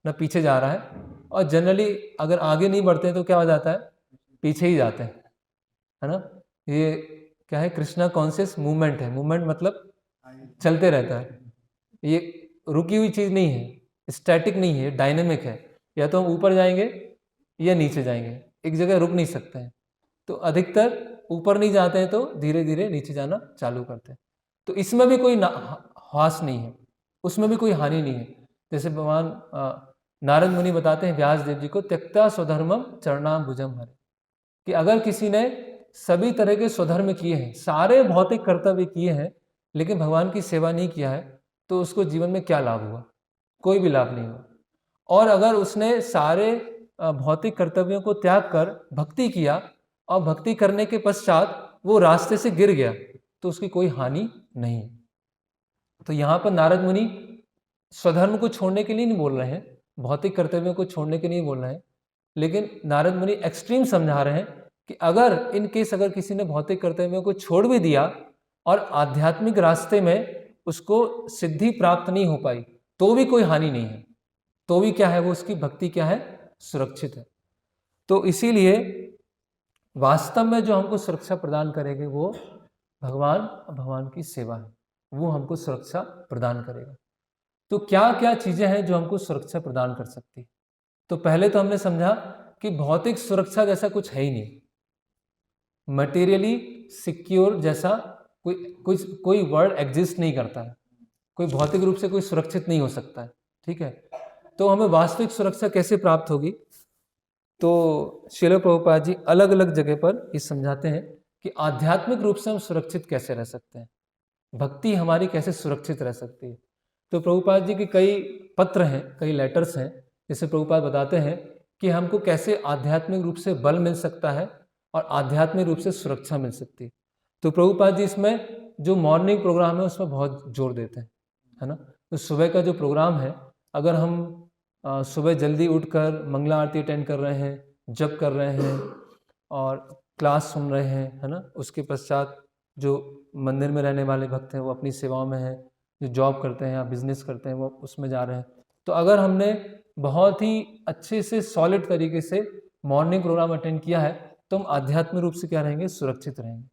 ना पीछे जा रहा है। और जनरली अगर आगे नहीं बढ़ते हैं तो क्या हो जाता है, पीछे ही जाते हैं, है ना। ये क्या है, कृष्णा कॉन्शियस मूवमेंट है, मूवमेंट मतलब चलते रहता है, ये रुकी हुई चीज नहीं है, स्टैटिक नहीं है, डायनेमिक है। या तो हम ऊपर जाएंगे या नीचे जाएंगे, एक जगह रुक नहीं सकते हैं। तो अधिकतर ऊपर नहीं जाते हैं तो धीरे धीरे नीचे जाना चालू करते हैं। तो इसमें भी कोई ह्रास नहीं है, उसमें भी कोई हानि नहीं है। जैसे भगवान नारद मुनि बताते हैं व्यास देव जी को, त्यक्ता स्वधर्मम चरणाम भुजम हरे, कि अगर किसी ने सभी तरह के स्वधर्म किए हैं, सारे भौतिक कर्तव्य किए हैं, लेकिन भगवान की सेवा नहीं किया है, तो उसको जीवन में क्या लाभ हुआ, कोई भी लाभ नहीं हुआ। और अगर उसने सारे भौतिक कर्तव्यों को त्याग कर भक्ति किया, और भक्ति करने के पश्चात वो रास्ते से गिर गया, तो उसकी कोई हानि नहीं। तो यहाँ पर नारद मुनि स्वधर्म को छोड़ने के लिए नहीं बोल रहे हैं, भौतिक कर्तव्यों को छोड़ने के लिए नहीं बोल रहे हैं, लेकिन नारद मुनि एक्सट्रीम समझा रहे हैं कि अगर इन केस अगर किसी ने भौतिक कर्तव्यों को छोड़ भी दिया और आध्यात्मिक रास्ते में उसको सिद्धि प्राप्त नहीं हो पाई, तो भी कोई हानि नहीं है, तो भी क्या है, वो उसकी भक्ति क्या है, सुरक्षित है। तो इसीलिए वास्तव में जो हमको सुरक्षा प्रदान करेंगे वो भगवान की सेवा है, वो हमको सुरक्षा प्रदान करेगा। तो क्या क्या चीजें हैं जो हमको सुरक्षा प्रदान कर सकती है। तो पहले तो हमने समझा कि भौतिक सुरक्षा जैसा कुछ है ही नहीं, मटेरियली सिक्योर जैसा कोई वर्ड एग्जिस्ट नहीं करता है, कोई भौतिक रूप से कोई सुरक्षित नहीं हो सकता है, ठीक है। तो हमें वास्तविक सुरक्षा कैसे प्राप्त होगी, तो श्रील प्रभुपाद जी अलग अलग जगह पर ये समझाते हैं कि आध्यात्मिक रूप से हम सुरक्षित कैसे रह सकते हैं, भक्ति हमारी कैसे सुरक्षित रह सकती है। तो प्रभुपाद जी के कई पत्र हैं, कई लेटर्स हैं, जिससे प्रभुपाद बताते हैं कि हमको कैसे आध्यात्मिक रूप से बल मिल सकता है और आध्यात्मिक रूप से सुरक्षा मिल सकती है। तो प्रभुपाद जी इसमें जो मॉर्निंग प्रोग्राम है उसमें बहुत जोर देते हैं, है ना। तो सुबह का जो प्रोग्राम है, अगर हम सुबह जल्दी उठकर मंगला आरती अटेंड कर रहे हैं, जप कर रहे हैं और क्लास सुन रहे हैं, है ना, उसके पश्चात जो मंदिर में रहने वाले भक्त हैं वो अपनी सेवाओं में हैं, जो जॉब करते हैं या बिजनेस करते हैं वो उसमें जा रहे हैं, तो अगर हमने बहुत ही अच्छे से सॉलिड तरीके से मॉर्निंग प्रोग्राम अटेंड किया है, तो हम आध्यात्मिक रूप से क्या रहेंगे, सुरक्षित रहेंगे।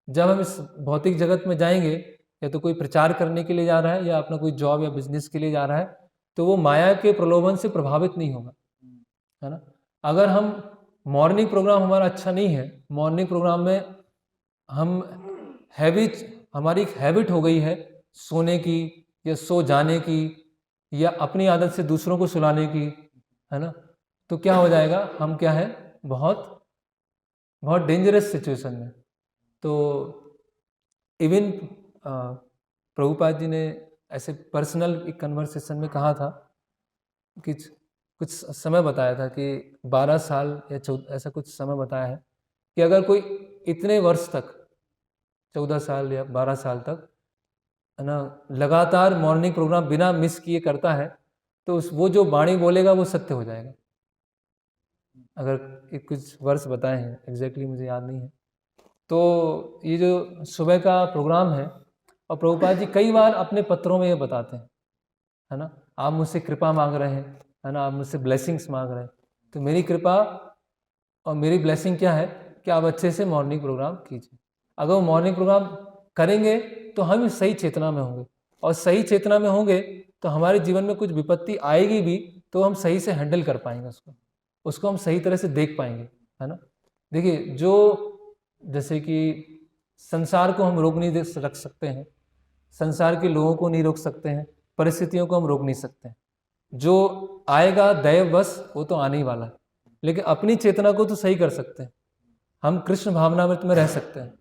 जब हम इस भौतिक जगत में जाएंगे, या तो कोई प्रचार करने के लिए जा रहा है या अपना कोई जॉब या बिजनेस के लिए जा रहा है, तो वो माया के प्रलोभन से प्रभावित नहीं होगा, है ना। अगर हम मॉर्निंग प्रोग्राम हमारा अच्छा नहीं है, मॉर्निंग प्रोग्राम में हम हमारी एक हैबिट हो गई है सोने की या सो जाने की या अपनी आदत से दूसरों को सुलाने की, है ना, तो क्या हो जाएगा, हम क्या है, बहुत बहुत डेंजरस सिचुएशन में। तो इवन प्रभुपाद जी ने ऐसे पर्सनल एक कन्वर्सेशन में कहा था कि कुछ समय बताया था कि 12 साल या 14 ऐसा कुछ समय बताया है कि अगर कोई इतने वर्ष तक 14 साल या 12 साल तक, है ना, लगातार मॉर्निंग प्रोग्राम बिना मिस किए करता है तो वो जो वाणी बोलेगा वो सत्य हो जाएगा। अगर कुछ वर्ष बताए हैं, एग्जैक्टली मुझे याद नहीं है। तो ये जो सुबह का प्रोग्राम है, और प्रभुपाद जी कई बार अपने पत्रों में ये बताते हैं, है ना, आप मुझसे कृपा मांग रहे हैं, है ना, आप मुझसे ब्लेसिंग्स मांग रहे हैं, तो मेरी कृपा और मेरी ब्लेसिंग क्या है कि आप अच्छे से मॉर्निंग प्रोग्राम कीजिए। अगर वो मॉर्निंग प्रोग्राम करेंगे तो हम सही चेतना में होंगे, और सही चेतना में होंगे तो हमारे जीवन में कुछ विपत्ति आएगी भी तो हम सही से हैंडल कर पाएंगे उसको हम सही तरह से देख पाएंगे, है ना। देखिए, जो जैसे कि संसार को हम रोक नहीं रख सकते हैं, संसार के लोगों को नहीं रोक सकते हैं, परिस्थितियों को हम रोक नहीं सकते हैं। जो आएगा दैववश वो तो आने ही वाला है, लेकिन अपनी चेतना को तो सही कर सकते हैं, हम कृष्ण भावनामृत में रह सकते हैं,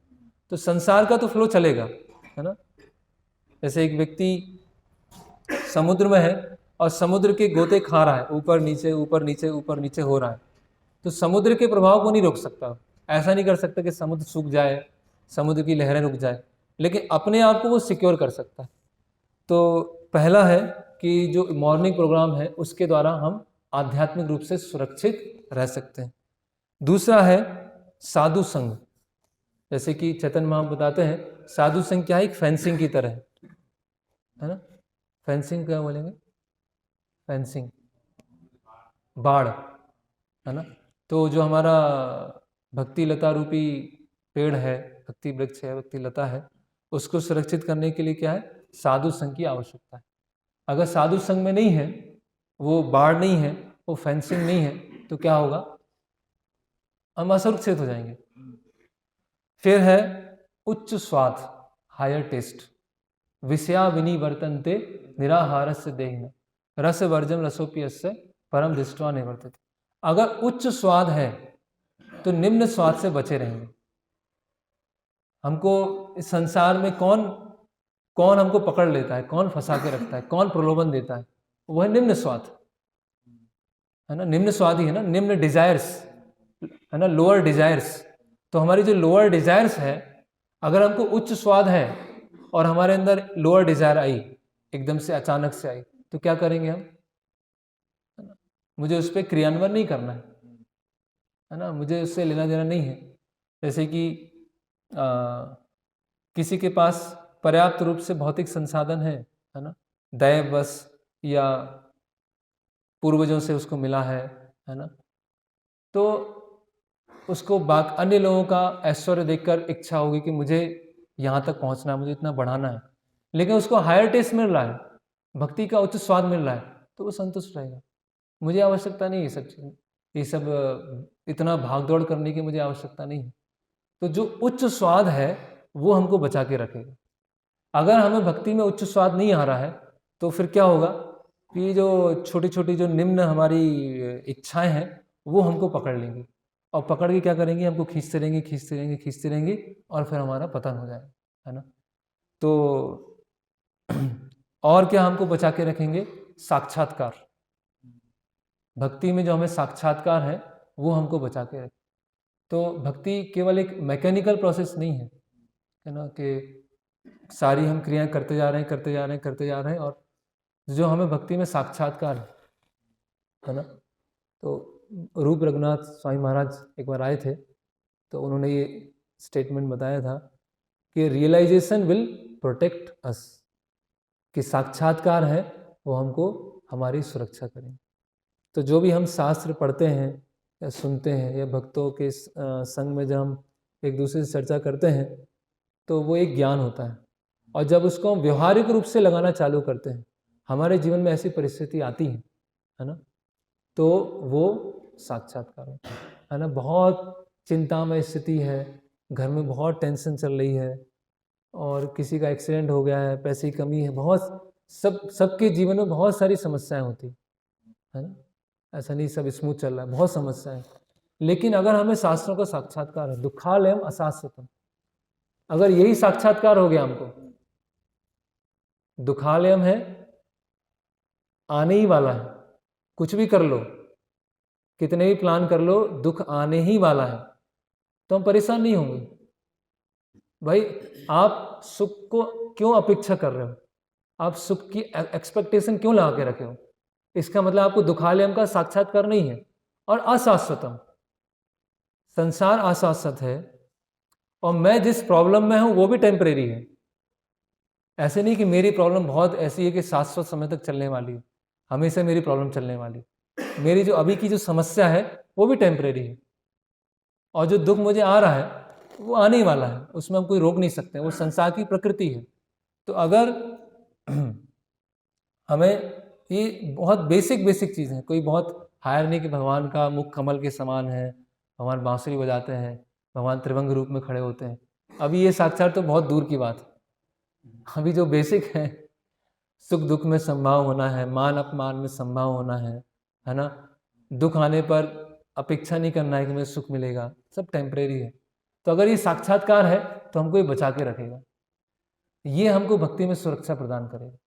तो संसार का तो फ्लो चलेगा, है ना। जैसे एक व्यक्ति समुद्र में है और समुद्र के गोते खा रहा है, ऊपर नीचे ऊपर नीचे ऊपर नीचे हो रहा है, तो समुद्र के प्रभाव को नहीं रोक सकता। ऐसा नहीं कर सकता कि समुद्र सूख जाए, समुद्र की लहरें रुक जाए, लेकिन अपने आप को वो सिक्योर कर सकता है। तो पहला है कि जो मॉर्निंग प्रोग्राम है उसके द्वारा हम आध्यात्मिक रूप से सुरक्षित रह सकते हैं। दूसरा है साधु संग। जैसे कि चेतन महाप्रभु बताते हैं, साधु संग क्या है, एक फेंसिंग की तरह है ना। फेंसिंग क्या बोलेंगे, फेंसिंग, बाढ़, है ना। तो जो हमारा भक्ति लता रूपी पेड़ है, भक्ति वृक्ष है, भक्ति लता है, उसको सुरक्षित करने के लिए क्या है, साधु संग की आवश्यकता है। अगर साधु संग में नहीं है, वो बाढ़ नहीं है, वो फेंसिंग नहीं है, तो क्या होगा, हम असुरक्षित हो जाएंगे। फिर है उच्च स्वाद, हायर टेस्ट, विषया विनिवर्तन्ते निराहारस्य देहिन रस वर्जम रसोप्यस्य परम दृष्टवा निवर्तते। अगर उच्च स्वाद है तो निम्न स्वाद से बचे रहेंगे। हमको इस संसार में कौन कौन हमको पकड़ लेता है, कौन फंसा के रखता है, कौन प्रलोभन देता है, वह निम्न स्वाद, है ना। निम्न स्वाद ही है ना, निम्न डिजायर्स, है ना, लोअर डिजायर्स। तो हमारी जो लोअर डिजायर्स है, अगर हमको उच्च स्वाद है और हमारे अंदर लोअर डिजायर आई, एकदम से अचानक से आई, तो क्या करेंगे हम, मुझे उस पर क्रियान्वयन नहीं करना है ना, मुझे उससे लेना देना नहीं है। जैसे कि किसी के पास पर्याप्त रूप से भौतिक संसाधन है ना, दैववश या पूर्वजों से उसको मिला है ना, तो उसको अन्य लोगों का ऐश्वर्य देखकर इच्छा होगी कि मुझे यहाँ तक पहुँचना है, मुझे इतना बढ़ाना है, लेकिन उसको हायर टेस्ट मिल रहा है, भक्ति का उच्च स्वाद मिल रहा है, तो वो संतुष्ट रहेगा। मुझे आवश्यकता नहीं है ये सब इतना भागदौड़ करने की मुझे आवश्यकता नहीं है। तो जो उच्च स्वाद है वो हमको बचा के रखेगा। अगर हमें भक्ति में उच्च स्वाद नहीं आ रहा है तो फिर क्या होगा कि जो छोटी छोटी जो निम्न हमारी इच्छाएं हैं वो हमको पकड़ लेंगी, और पकड़ के क्या करेंगी, हमको खींचते रहेंगे खींचते रहेंगे खींचते रहेंगे, और फिर हमारा पतन हो जाएगा, है ना। तो और क्या हमको बचा के रखेंगे, साक्षात्कार। भक्ति में जो हमें साक्षात्कार है वो हमको बचा के रखे। तो भक्ति केवल एक मैकेनिकल प्रोसेस नहीं है ना, कि सारी हम क्रियाएं करते जा रहे हैं करते जा रहे हैं करते जा रहे हैं, और जो हमें भक्ति में साक्षात्कार है ना। तो रूप रघुनाथ स्वामी महाराज एक बार आए थे, तो उन्होंने ये स्टेटमेंट बताया था कि रियलाइजेशन विल प्रोटेक्ट अस, कि साक्षात्कार है वो हमको हमारी सुरक्षा करेंगे। तो जो भी हम शास्त्र पढ़ते हैं या सुनते हैं या भक्तों के संग में जब हम एक दूसरे से चर्चा करते हैं तो वो एक ज्ञान होता है, और जब उसको हम व्यवहारिक रूप से लगाना चालू करते हैं, हमारे जीवन में ऐसी परिस्थिति आती है ना, तो वो साक्षात्कार है ना। बहुत चिंतामय स्थिति है, घर में बहुत टेंशन चल रही है, और किसी का एक्सीडेंट हो गया है, पैसे की कमी है, बहुत सबके जीवन में बहुत सारी समस्याएं होती है ना, ऐसा नहीं सब स्मूथ चल रहा है, बहुत समस्याएं। लेकिन अगर हमें शास्त्रों का साक्षात्कार है, दुखालयम अशाश्वतम, अगर यही साक्षात्कार हो गया हमको, दुखालयम है, आने ही वाला है, कुछ भी कर लो, कितने भी प्लान कर लो, दुख आने ही वाला है, तो हम परेशान नहीं होंगे। भाई आप सुख को क्यों अपेक्षा कर रहे हो, आप सुख की एक्सपेक्टेशन क्यों लगा के रखे हो? इसका मतलब आपको दुखालयम का साक्षात्कार नहीं है। और अशाश्वतम, संसार अशाश्वत है, और मैं जिस प्रॉब्लम में हूं वो भी टेम्परेरी है। ऐसे नहीं कि मेरी प्रॉब्लम बहुत ऐसी है कि शाश्वत समय तक चलने वाली है, हमेशा मेरी प्रॉब्लम चलने वाली। मेरी जो अभी की जो समस्या है वो भी टेम्परेरी है, और जो दुख मुझे आ रहा है वो आने ही वाला है, उसमें हम कोई रोक नहीं सकते, वो संसार की प्रकृति है। तो अगर हमें ये बहुत बेसिक चीज़ है, कोई बहुत हायर नहीं कि भगवान का मुख कमल के समान है, भगवान बांसुरी बजाते हैं, भगवान त्रिभंग रूप में खड़े होते हैं, अभी ये साक्षात तो बहुत दूर की बात है। अभी जो बेसिक है, सुख दुख में संभाव होना है, मान अपमान में संभाव होना है ना, दुख आने पर अपेक्षा नहीं करना है कि मुझे सुख मिलेगा, सब टेम्परेरी है। तो अगर ये साक्षात्कार है तो हमको ये बचा के रखेगा, ये हमको भक्ति में सुरक्षा प्रदान करेगा।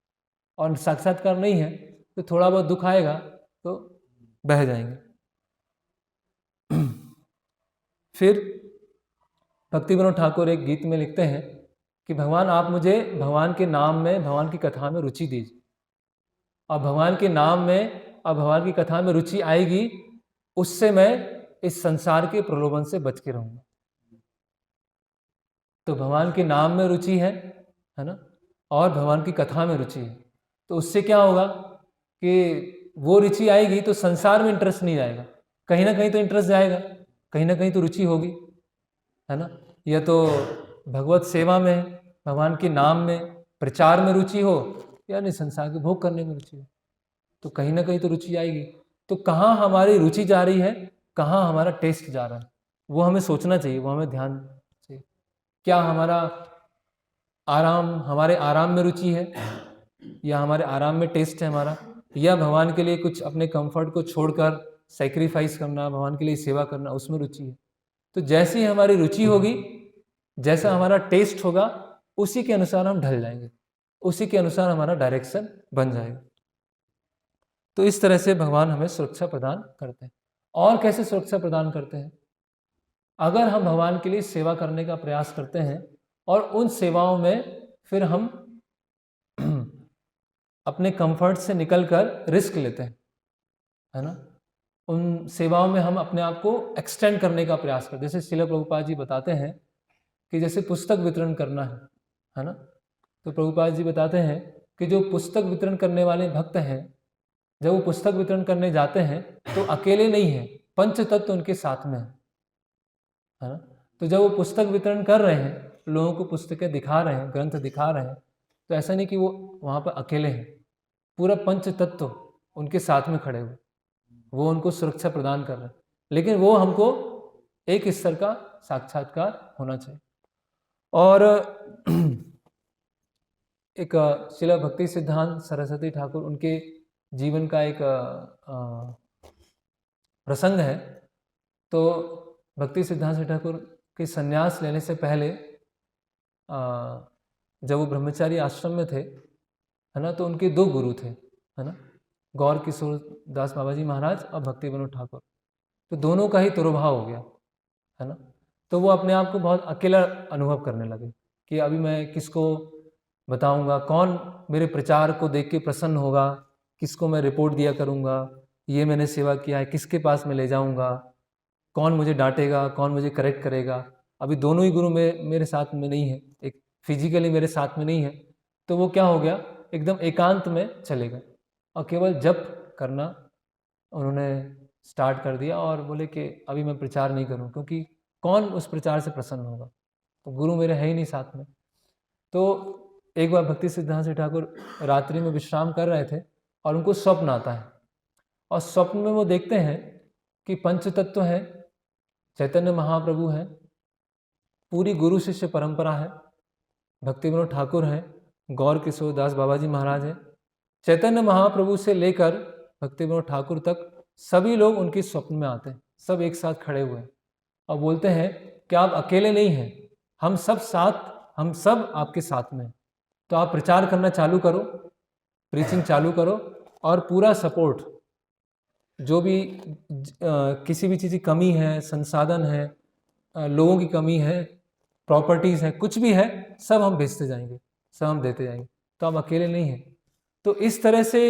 और साक्षात्कार नहीं है तो थोड़ा बहुत दुख आएगा तो बह जाएंगे। फिर भक्ति विनोद ठाकुर एक गीत में लिखते हैं कि भगवान आप मुझे भगवान के नाम में, भगवान की कथा में रुचि दीजिए, और भगवान के नाम में और भगवान की कथा में रुचि आएगी, उससे मैं इस संसार के प्रलोभन से बच के रहूंगा। तो भगवान के नाम में रुचि है ना, और भगवान की कथा में रुचि है, तो उससे क्या होगा कि वो रुचि आएगी तो संसार में इंटरेस्ट नहीं जाएगा, कहीं ना कहीं तो इंटरेस्ट जाएगा, कहीं ना कहीं तो रुचि होगी, है ना। या तो भगवत सेवा में, भगवान के नाम में, प्रचार में रुचि हो, या नहीं संसार के भोग करने में रुचि हो, तो कहीं ना कहीं तो रुचि आएगी। तो कहाँ हमारी रुचि जा रही है, कहाँ हमारा टेस्ट जा रहा है, वो हमें सोचना चाहिए, वो हमें ध्यान चाहिए। क्या हमारा आराम, हमारे आराम में रुचि है, या हमारे आराम में टेस्ट है हमारा, या भगवान के लिए कुछ अपने कंफर्ट को छोड़कर सैक्रिफाइस करना, भगवान के लिए सेवा करना, उसमें रुचि है। तो जैसी हमारी रुचि होगी, जैसा हमारा टेस्ट होगा, उसी के अनुसार हम ढल जाएंगे, उसी के अनुसार हमारा डायरेक्शन बन जाएगा। तो इस तरह से भगवान हमें सुरक्षा प्रदान करते हैं। और कैसे सुरक्षा प्रदान करते हैं? अगर हम भगवान के लिए सेवा करने का प्रयास करते हैं और उन सेवाओं में फिर हम अपने कंफर्ट से निकलकर रिस्क लेते हैं, है ना, उन सेवाओं में हम अपने आप को एक्सटेंड करने का प्रयास करते हैं। जैसे श्रील प्रभुपाद जी बताते हैं कि जैसे पुस्तक वितरण करना है ना, तो प्रभुपाद जी बताते हैं कि जो पुस्तक वितरण करने वाले भक्त हैं, जब वो पुस्तक वितरण करने जाते हैं तो अकेले नहीं है, पंच तत्व उनके साथ में है ना। तो जब वो पुस्तक वितरण कर रहे हैं, लोगों को पुस्तकें दिखा रहे हैं, ग्रंथ दिखा रहे हैं, तो ऐसा नहीं कि वो वहाँ पर अकेले हैं, पूरा पंच तत्व उनके साथ में खड़े हुए, वो उनको सुरक्षा प्रदान कर रहे हैं। लेकिन वो हमको एक स्तर का साक्षात्कार होना चाहिए। और एक श्रील भक्ति सिद्धांत सरस्वती ठाकुर, उनके जीवन का एक प्रसंग है। तो भक्ति सिद्धांत ठाकुर के संन्यास लेने से पहले जब वो ब्रह्मचारी आश्रम में थे, है ना, तो उनके दो गुरु थे, है ना, गौर किशोर दास बाबा जी महाराज और भक्ति विनोद ठाकुर। तो दोनों का ही तिरोभाव हो गया, है ना। तो वो अपने आप को बहुत अकेला अनुभव करने लगे कि अभी मैं किसको बताऊंगा, कौन मेरे प्रचार को देख के प्रसन्न होगा, किसको मैं रिपोर्ट दिया करूंगा, ये मैंने सेवा किया है, किसके पास मैं ले जाऊंगा, कौन मुझे डांटेगा, कौन मुझे करेक्ट करेगा। अभी दोनों ही गुरु मेरे साथ में नहीं है, एक फिजिकली मेरे साथ में नहीं है। तो वो क्या हो गया, एकदम एकांत में चले गए और केवल जप करना उन्होंने स्टार्ट कर दिया, और बोले कि अभी मैं प्रचार नहीं करूं, क्योंकि कौन उस प्रचार से प्रसन्न होगा, तो गुरु मेरे है ही नहीं साथ में। तो एक बार भक्ति सिद्धांत ठाकुर रात्रि में विश्राम कर रहे थे और उनको स्वप्न आता है, और स्वप्न में वो देखते हैं कि पंच तत्व है, चैतन्य महाप्रभु है, पूरी गुरु शिष्य परंपरा है, भक्ति विनोद ठाकुर है, गौर किशोर दास बाबा जी महाराज है, चैतन्य महाप्रभु से लेकर भक्ति विनोद ठाकुर तक सभी लोग उनके स्वप्न में आते हैं, सब एक साथ खड़े हुए हैं और बोलते हैं कि आप अकेले नहीं हैं, हम सब आपके साथ में हैं। तो आप प्रचार करना चालू करो, प्रीचिंग चालू करो और पूरा सपोर्ट, जो भी किसी भी चीज़ की कमी है, संसाधन है, लोगों की कमी है, प्रॉपर्टीज़ है, कुछ भी है, सब हम भेजते जाएंगे, सब हम देते जाएंगे, तो आप अकेले नहीं हैं। तो इस तरह से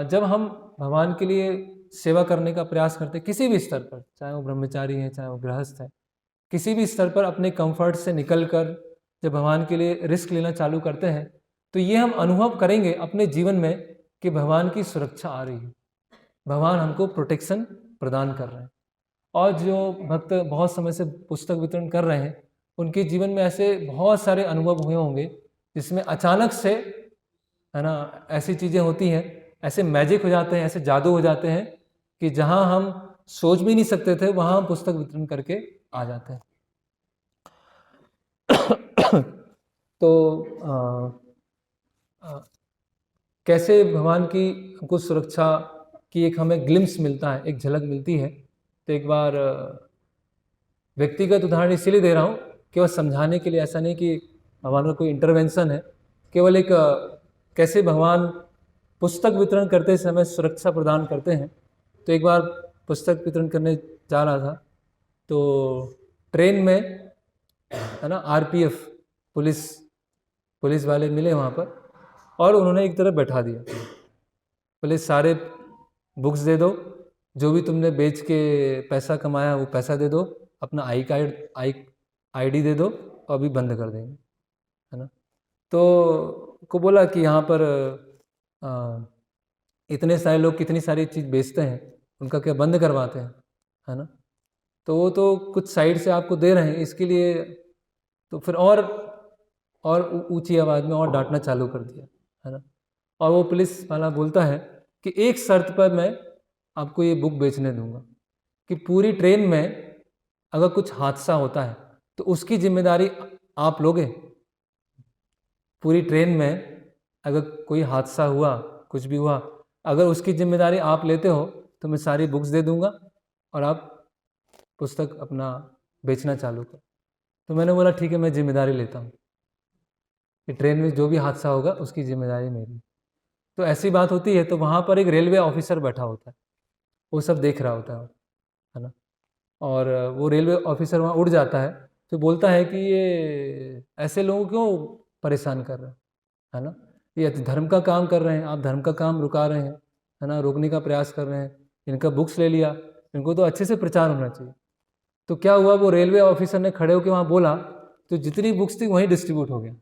जब हम भगवान के लिए सेवा करने का प्रयास करते हैं किसी भी स्तर पर, चाहे वो ब्रह्मचारी है, चाहे वो गृहस्थ है, किसी भी स्तर पर अपने कंफर्ट से निकलकर जब भगवान के लिए रिस्क लेना चालू करते हैं, तो ये हम अनुभव करेंगे अपने जीवन में कि भगवान की सुरक्षा आ रही है, भगवान हमको प्रोटेक्शन प्रदान कर रहे हैं। और जो भक्त बहुत समय से पुस्तक वितरण कर रहे हैं, उनके जीवन में ऐसे बहुत सारे अनुभव हुए होंगे जिसमें अचानक से, है ना, ऐसी चीज़ें होती हैं, ऐसे मैजिक हो जाते हैं, ऐसे जादू हो जाते हैं कि जहां हम सोच भी नहीं सकते थे वहां हम पुस्तक वितरण करके आ जाते हैं। तो कैसे भगवान की हमको सुरक्षा की एक हमें ग्लिम्स मिलता है, एक झलक मिलती है। तो एक बार व्यक्तिगत उदाहरण इसीलिए दे रहा हूँ केवल समझाने के लिए, ऐसा नहीं कि भगवान का कोई इंटरवेंशन है, केवल एक कैसे भगवान पुस्तक वितरण करते समय सुरक्षा प्रदान करते हैं। तो एक बार पुस्तक वितरण करने जा रहा था, तो ट्रेन में, है ना, आरपीएफ पुलिस वाले मिले वहाँ पर और उन्होंने एक तरफ बैठा दिया, बोले सारे बुक्स दे दो, जो भी तुमने बेच के पैसा कमाया वो पैसा दे दो, अपना आईडी दे दो और अभी बंद कर देंगे, है ना। तो को बोला कि यहाँ पर इतने सारे लोग कितनी सारी चीज़ बेचते हैं, उनका क्या बंद करवाते हैं, है ना। तो वो तो कुछ साइड से आपको दे रहे हैं, इसके लिए तो फिर और ऊंची आवाज़ में और डांटना चालू कर दिया, है ना। और वो पुलिस वाला बोलता है कि एक शर्त पर मैं आपको ये बुक बेचने दूंगा कि पूरी ट्रेन में अगर कुछ हादसा होता है तो उसकी जिम्मेदारी आप लोगे। पूरी ट्रेन में अगर कोई हादसा हुआ, कुछ भी हुआ, अगर उसकी जिम्मेदारी आप लेते हो तो मैं सारी बुक्स दे दूंगा और आप पुस्तक अपना बेचना चालू करो। तो मैंने बोला ठीक है, मैं जिम्मेदारी लेता हूँ कि ट्रेन में जो भी हादसा होगा उसकी जिम्मेदारी मेरी। तो ऐसी बात होती है, तो वहाँ पर एक रेलवे ऑफिसर बैठा होता है, वो सब देख रहा होता है ना। और वो रेलवे ऑफिसर वहाँ उड़ जाता है, तो बोलता है कि ये ऐसे लोगों क्यों परेशान कर रहे हैं, है ना, ये धर्म का काम कर रहे हैं, आप धर्म का काम रुका रहे हैं, है ना, रोकने का प्रयास कर रहे हैं, इनका बुक्स ले लिया, इनको तो अच्छे से प्रचार होना चाहिए। तो क्या हुआ, वो रेलवे ऑफिसर ने खड़े होकर वहाँ बोला, तो जितनी बुक्स थी वहीं डिस्ट्रीब्यूट हो गया।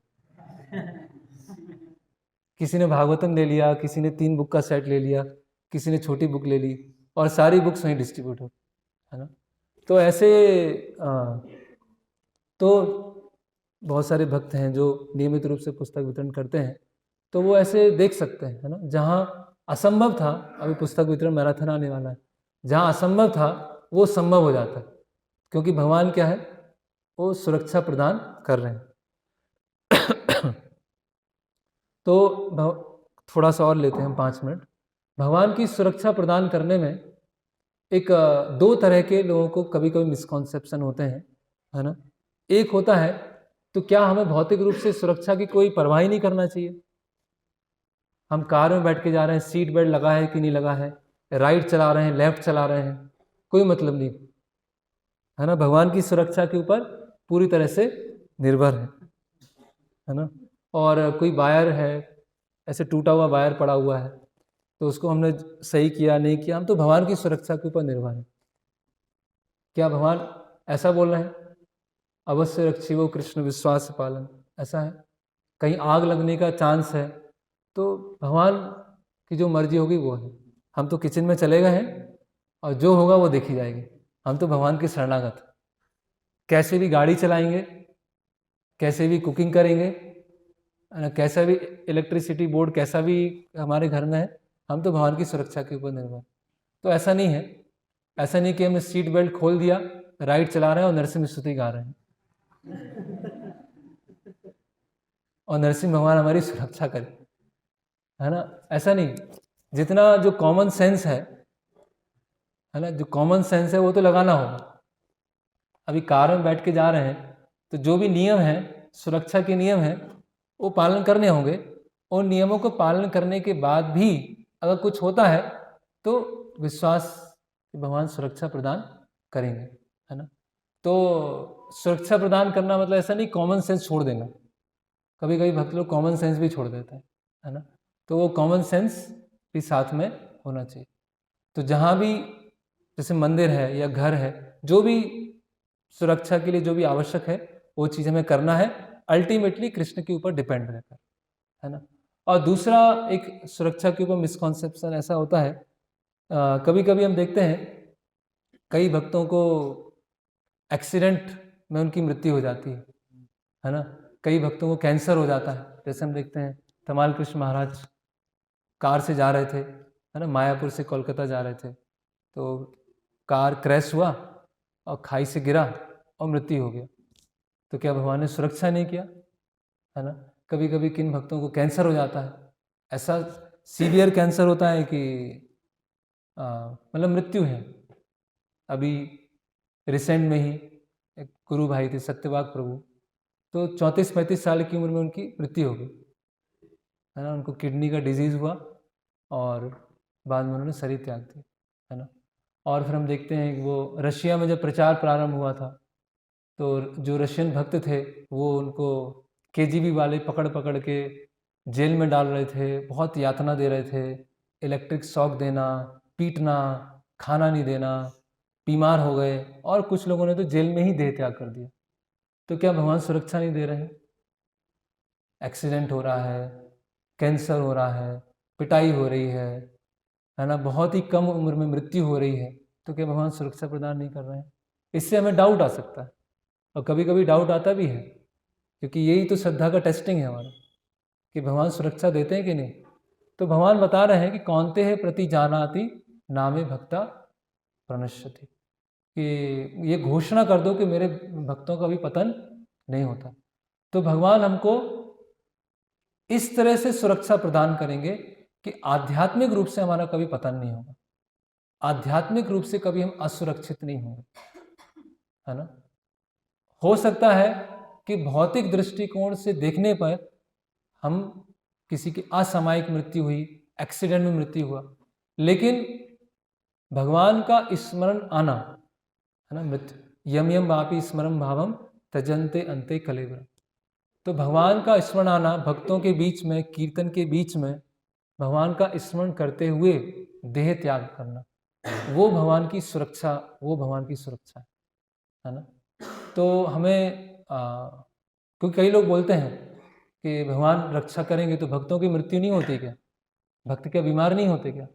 किसी ने भागवतम ले लिया, किसी ने 3 बुक का सेट ले लिया, किसी ने छोटी बुक ले ली और सारी बुक्स वहीं डिस्ट्रीब्यूट हो, है ना। तो ऐसे तो बहुत सारे भक्त हैं जो नियमित रूप से पुस्तक वितरण करते हैं, तो वो ऐसे देख सकते हैं, है ना। जहाँ असंभव था, अभी पुस्तक वितरण मैराथन आने वाला है, जहाँ असंभव था वो संभव हो जाता है, क्योंकि भगवान क्या है, वो सुरक्षा प्रदान कर रहे हैं। तो थोड़ा सा और लेते हैं हम 5 मिनट। भगवान की सुरक्षा प्रदान करने में एक 2 तरह के लोगों को कभी कभी मिसकॉन्सेप्शन होते हैं, है ना। एक होता है, तो क्या हमें भौतिक रूप से सुरक्षा की कोई परवाह ही नहीं करना चाहिए? हम कार में बैठ के जा रहे हैं, सीट बेल्ट लगा है कि नहीं लगा है, राइट चला रहे हैं, लेफ्ट चला रहे हैं, कोई मतलब नहीं, है ना। भगवान की सुरक्षा के ऊपर पूरी तरह से निर्भर है ना। और कोई वायर है, ऐसे टूटा हुआ वायर पड़ा हुआ है, तो उसको हमने सही किया नहीं किया, हम तो भगवान की सुरक्षा के ऊपर निर्भर हैं। क्या भगवान ऐसा बोल रहे हैं, अवश्य रक्षिवो कृष्ण विश्वास पालन, ऐसा है? कहीं आग लगने का चांस है तो भगवान की जो मर्जी होगी वो है, हम तो किचन में चले गए हैं और जो होगा वो देखी जाएगी, हम तो भगवान के शरणागत। कैसे भी गाड़ी चलाएंगे, कैसे भी कुकिंग करेंगे, कैसा भी इलेक्ट्रिसिटी बोर्ड कैसा भी हमारे घर में है, हम तो भगवान की सुरक्षा के ऊपर निर्भर। तो ऐसा नहीं है, ऐसा नहीं कि हमने सीट बेल्ट खोल दिया, राइट चला रहे हैं और नरसिंह स्तुति गा रहे हैं और नरसिंह भगवान हमारी सुरक्षा करे, है ना, ऐसा नहीं, जितना जो कॉमन सेंस है ना, जो कॉमन सेंस है वो तो लगाना होगा। अभी कार में बैठ के जा रहे हैं तो जो भी नियम है, सुरक्षा के नियम है, वो पालन करने होंगे। उन नियमों को पालन करने के बाद भी अगर कुछ होता है तो विश्वास कि भगवान सुरक्षा प्रदान करेंगे, है ना। तो सुरक्षा प्रदान करना मतलब ऐसा नहीं कॉमन सेंस छोड़ देना। कभी कभी भक्त लोग कॉमन सेंस भी छोड़ देते हैं, है ना। तो वो कॉमन सेंस भी साथ में होना चाहिए। तो जहाँ भी जैसे मंदिर है या घर है, जो भी सुरक्षा के लिए जो भी आवश्यक है वो चीज़ हमें करना है, अल्टीमेटली कृष्ण के ऊपर डिपेंड रहकर, है ना। और दूसरा एक सुरक्षा के ऊपर मिसकॉन्सेप्शन ऐसा होता है, कभी कभी हम देखते हैं कई भक्तों को एक्सीडेंट में उनकी मृत्यु हो जाती है ना। कई भक्तों को कैंसर हो जाता है। जैसे हम देखते हैं तमाल कृष्ण महाराज कार से जा रहे थे, है ना, मायापुर से कोलकाता जा रहे थे, तो कार क्रैश हुआ और खाई से गिरा और मृत्यु हो गया। तो क्या भगवान ने सुरक्षा नहीं किया, है ना। कभी कभी किन भक्तों को कैंसर हो जाता है, ऐसा सीवियर कैंसर होता है कि मतलब मृत्यु है। अभी रिसेंट में ही एक गुरु भाई थे सत्यवाग प्रभु, तो 34-35 साल की उम्र में उनकी मृत्यु हो गई, है ना। उनको किडनी का डिजीज़ हुआ और बाद में उन्होंने शरीर त्याग दिया, है ना। और फिर हम देखते हैं कि वो रशिया में जब प्रचार प्रारंभ हुआ था तो जो रशियन भक्त थे वो उनको केजीबी वाले पकड़ पकड़ के जेल में डाल रहे थे, बहुत यातना दे रहे थे, इलेक्ट्रिक शॉक देना, पीटना, खाना नहीं देना, बीमार हो गए और कुछ लोगों ने तो जेल में ही देह त्याग कर दिया। तो क्या भगवान सुरक्षा नहीं दे रहे हैं? एक्सीडेंट हो रहा है, कैंसर हो रहा है, पिटाई हो रही है ना, बहुत ही कम उम्र में मृत्यु हो रही है, तो क्या भगवान सुरक्षा प्रदान नहीं कर रहे हैं? इससे हमें डाउट आ सकता है और कभी कभी डाउट आता भी है, क्योंकि यही तो श्रद्धा का टेस्टिंग है हमारा कि भगवान सुरक्षा देते हैं कि नहीं। तो भगवान बता रहे हैं कि कौनते है प्रति जानाति नामे भक्ता प्रणश्यति, कि ये घोषणा कर दो कि मेरे भक्तों का भी पतन नहीं होता। तो भगवान हमको इस तरह से सुरक्षा प्रदान करेंगे कि आध्यात्मिक रूप से हमारा कभी पतन नहीं होगा, आध्यात्मिक रूप से कभी हम असुरक्षित नहीं होंगे, है ना। हो सकता है कि भौतिक दृष्टिकोण से देखने पर हम किसी की असामयिक मृत्यु हुई, एक्सीडेंट में मृत्यु हुआ, लेकिन भगवान का स्मरण आना, है ना, मृत्यु यम यम वापी स्मरण भावम तजंते अंते कलेवर। तो भगवान का स्मरण आना भक्तों के बीच में, कीर्तन के बीच में भगवान का स्मरण करते हुए देह त्याग करना, वो भगवान की सुरक्षा, वो भगवान की सुरक्षा है ना। तो हमें क्योंकि कई लोग बोलते हैं कि भगवान रक्षा करेंगे तो भक्तों की मृत्यु नहीं होती क्या, भक्त क्या बीमार नहीं होते क्या?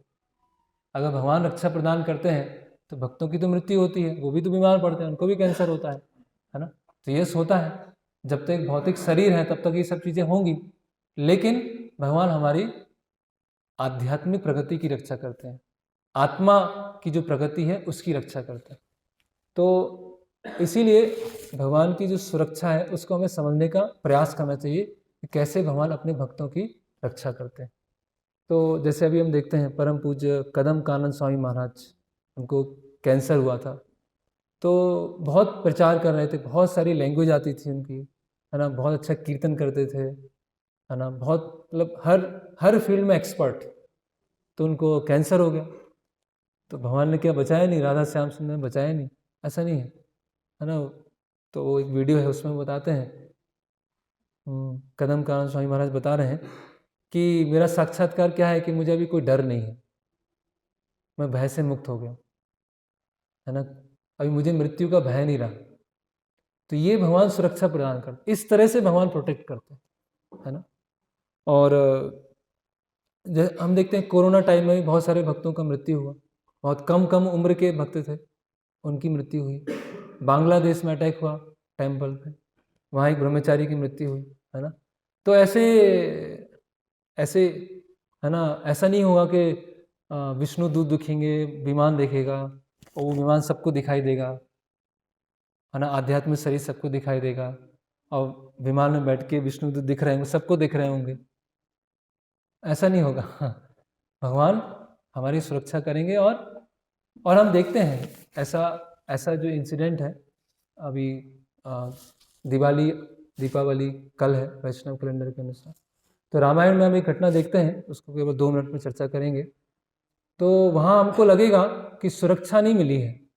अगर भगवान रक्षा प्रदान करते हैं तो भक्तों की तो मृत्यु होती है, वो भी तो बीमार पड़ते हैं, उनको भी कैंसर होता है ना। तो ये होता है, जब तक भौतिक शरीर है तब तक ये सब चीज़ें होंगी, लेकिन भगवान हमारी आध्यात्मिक प्रगति की रक्षा करते हैं, आत्मा की जो प्रगति है उसकी रक्षा करते हैं। तो इसीलिए भगवान की जो सुरक्षा है उसको हमें समझने का प्रयास करना चाहिए कि कैसे भगवान अपने भक्तों की रक्षा करते हैं। तो जैसे अभी हम देखते हैं परम पूज्य कदम कानन स्वामी महाराज, उनको कैंसर हुआ था, तो बहुत प्रचार कर रहे थे, बहुत सारी लैंग्वेज आती थी उनकी, है ना, बहुत अच्छा कीर्तन करते थे, है ना, बहुत मतलब हर हर फील्ड में एक्सपर्ट। तो उनको कैंसर हो गया, तो भगवान ने क्या बचाया नहीं, राधा श्याम सुंदर ने बचाया नहीं, ऐसा नहीं है ना। तो वो एक वीडियो है उसमें बताते हैं, कदम कानन स्वामी महाराज बता रहे हैं कि मेरा साक्षात्कार क्या है कि मुझे अभी कोई डर नहीं है, मैं भय से मुक्त हो गया, है ना, अभी मुझे मृत्यु का भय नहीं रहा। तो ये भगवान सुरक्षा प्रदान करते, इस तरह से भगवान प्रोटेक्ट करते हैं, है ना। और हम देखते हैं कोरोना टाइम में भी बहुत सारे भक्तों का मृत्यु हुआ, बहुत कम कम उम्र के भक्त थे, उनकी मृत्यु हुई। बांग्लादेश में अटैक हुआ टेम्पल पे, वहाँ एक ब्रह्मचारी की मृत्यु हुई, है ना। तो ऐसे ऐसे है ना, ऐसा नहीं होगा कि विष्णु दूत दिखेंगे, विमान देखेगा और वो विमान सबको दिखाई देगा, है ना, आध्यात्मिक शरीर सबको दिखाई देगा और विमान में बैठ के विष्णु दूत दिख रहे होंगे, सबको दिख रहे होंगे, ऐसा नहीं होगा। भगवान हमारी सुरक्षा करेंगे। और हम देखते हैं ऐसा ऐसा जो इंसिडेंट है अभी, दीपावली कल है वैष्णव कैलेंडर के अनुसार। तो रामायण में हम एक घटना देखते हैं, उसको केवल 2 मिनट में चर्चा करेंगे। तो वहाँ हमको लगेगा कि सुरक्षा नहीं मिली है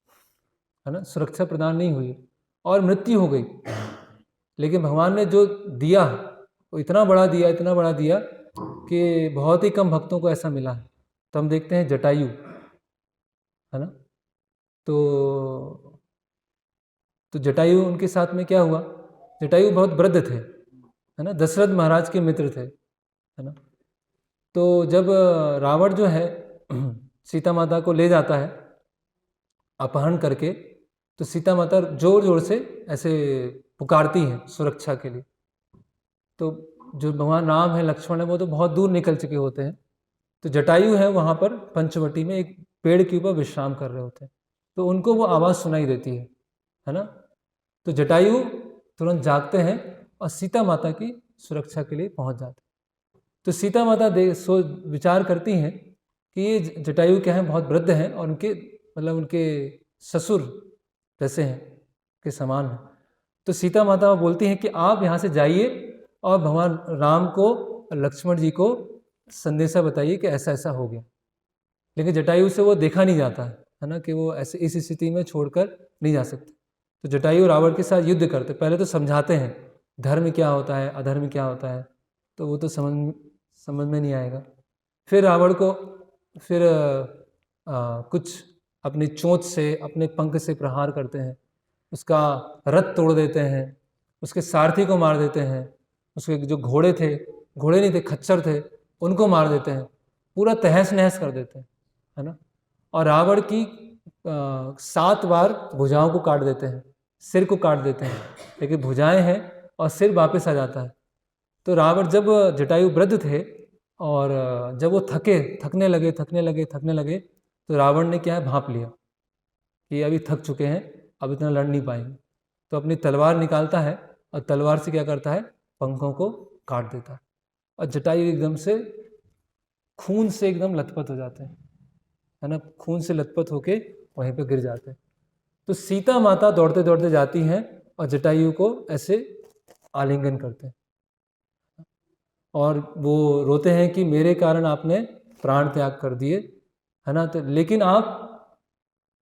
ना, सुरक्षा प्रदान नहीं हुई और मृत्यु हो गई। लेकिन भगवान ने जो दिया वो इतना बड़ा दिया कि बहुत ही कम भक्तों को ऐसा मिला है। तो हम देखते हैं जटायु, है ना। तो जटायु, उनके साथ में क्या हुआ, जटायु बहुत वृद्ध थे, है ना, दशरथ महाराज के मित्र थे, है ना। तो जब रावण जो है सीता माता को ले जाता है अपहरण करके, तो सीता माता जोर जोर से ऐसे पुकारती हैं सुरक्षा के लिए। तो जो भगवान राम है, लक्ष्मण है, वो तो बहुत दूर निकल चुके होते हैं। तो जटायु है वहाँ पर पंचवटी में एक पेड़ के ऊपर विश्राम कर रहे होते हैं। तो उनको वो आवाज़ सुनाई देती है ना। तो जटायु तुरंत जागते हैं और सीता माता की सुरक्षा के लिए पहुँच जाते हैं। तो सीता माता विचार करती हैं कि ये जटायु क्या है, बहुत वृद्ध हैं और उनके ससुर जैसे हैं, के समान हैं। तो सीता माता बोलती हैं कि आप यहाँ से जाइए और भगवान राम को और लक्ष्मण जी को संदेशा बताइए कि ऐसा ऐसा हो गया। लेकिन जटायु से वो देखा नहीं जाता है ना, कि वो ऐसे इस स्थिति में छोड़कर नहीं जा सकते। तो जटायु रावण के साथ युद्ध करते, पहले तो समझाते हैं धर्म क्या होता है, अधर्म क्या होता है, तो वो तो समझ में नहीं आएगा। फिर रावण को फिर कुछ अपनी चोंच से, अपने पंख से प्रहार करते हैं, उसका रथ तोड़ देते हैं, उसके सारथी को मार देते हैं, उसके जो घोड़े नहीं थे, खच्चर थे, उनको मार देते हैं, पूरा तहस नहस कर देते हैं, है ना। और रावण की 7 बार भुजाओं को काट देते हैं, सिर को काट देते हैं, लेकिन भुजाएं हैं और सिर वापस आ जाता है। तो रावण, जब जटायु वृद्ध थे और जब वो थकने लगे, तो रावण ने क्या है, भांप लिया कि अभी थक चुके हैं, अब इतना लड़ नहीं पाएंगे। तो अपनी तलवार निकालता है और तलवार से क्या करता है, पंखों को काट देता है। और जटायु एकदम से खून से एकदम लथपथ हो जाते हैं, है ना, खून से लथपथ होके वहीं पे गिर जाते हैं। तो सीता माता दौड़ते दौड़ते जाती हैं और जटायु को ऐसे आलिंगन करते हैं और वो रोते हैं कि मेरे कारण आपने प्राण त्याग कर दिए, है ना। तो लेकिन आप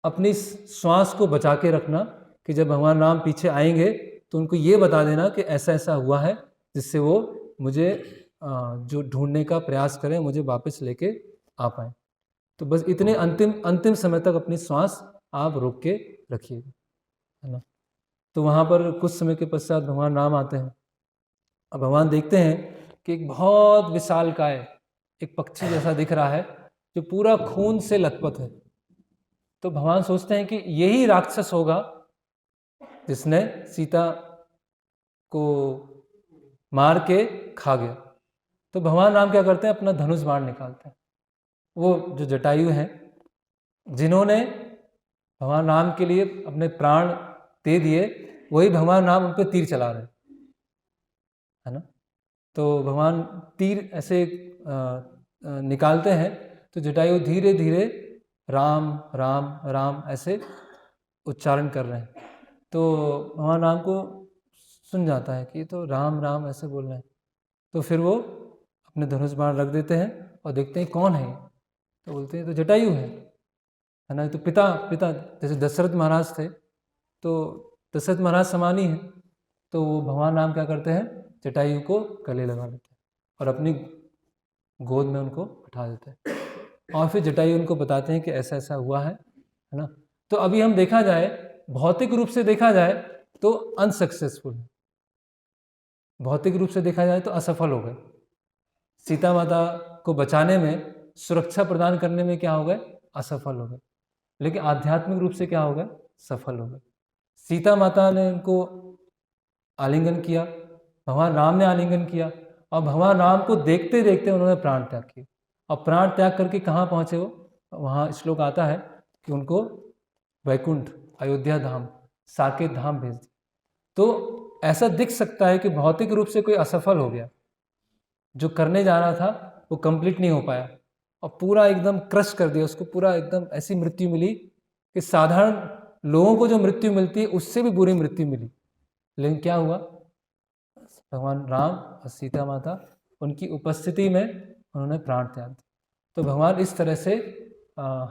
अपनी श्वास को बचा के रखना कि जब भगवान राम पीछे आएंगे तो उनको ये बता देना कि ऐसा ऐसा हुआ है, जिससे वो मुझे जो ढूंढने का प्रयास करें, मुझे वापस लेके आ पाए। तो बस इतने अंतिम समय तक अपनी श्वास आप रोक के रखिएगा, है ना। तो वहाँ पर कुछ समय के पश्चात भगवान राम आते हैं। अब भगवान देखते हैं कि एक बहुत विशालकाय एक पक्षी जैसा दिख रहा है जो पूरा खून से लथपथ है। तो भगवान सोचते हैं कि यही राक्षस होगा जिसने सीता को मार के खा गया। तो भगवान राम क्या करते हैं, अपना धनुष बाण निकालते हैं। वो जो जटायु हैं, जिन्होंने भगवान राम के लिए अपने प्राण दे दिए, वही भगवान राम उन पर तीर चला रहे हैं, है ना। तो भगवान तीर ऐसे निकालते हैं तो जटायु धीरे धीरे राम राम राम ऐसे उच्चारण कर रहे हैं। तो भगवान राम को सुन जाता है कि ये तो राम राम ऐसे बोल रहे हैं। तो फिर वो अपने धनुष बाण रख देते हैं और देखते हैं कौन है। तो बोलते हैं तो जटायु है ना। तो पिता जैसे दशरथ महाराज थे, तो दशरथ महाराज समान ही है। तो वो भगवान राम क्या करते हैं, जटायु को गले लगा देते हैं और अपनी गोद में उनको उठा देते हैं। और फिर जटायु उनको बताते हैं कि ऐसा ऐसा हुआ है ना। तो अभी हम देखा जाए, भौतिक रूप से देखा जाए तो अनसक्सेसफुल, भौतिक रूप से देखा जाए तो असफल हो गए। सीता माता को बचाने में, सुरक्षा प्रदान करने में क्या हो गए, असफल हो गए। लेकिन आध्यात्मिक रूप से क्या हो गए, सफल हो गए। सीता माता ने उनको आलिंगन किया, भगवान राम ने आलिंगन किया और भगवान राम को देखते देखते उन्होंने प्राण त्याग किया। और प्राण त्याग करके कहाँ पहुँचे वो, वहाँ श्लोक आता है कि उनको वैकुंठ, अयोध्या धाम, साकेत धाम भेज दिया। तो ऐसा दिख सकता है कि भौतिक रूप से कोई असफल हो गया, जो करने जा रहा था वो कंप्लीट नहीं हो पाया और पूरा एकदम क्रश कर दिया उसको, पूरा एकदम ऐसी मृत्यु मिली कि साधारण लोगों को जो मृत्यु मिलती है उससे भी बुरी मृत्यु मिली। लेकिन क्या हुआ, भगवान राम और सीता माता उनकी उपस्थिति में उन्होंने प्राण त्याग दिया। तो भगवान इस तरह से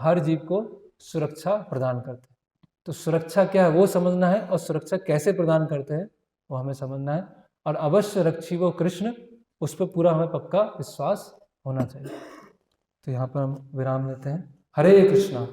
हर जीव को सुरक्षा प्रदान करते हैं। तो सुरक्षा क्या है वो समझना है, और सुरक्षा कैसे प्रदान करते हैं वो हमें समझना है, और अवश्य रक्षी वो कृष्ण, उस पर पूरा हमें पक्का विश्वास होना चाहिए। तो यहाँ पर हम विराम लेते हैं। हरे कृष्णा।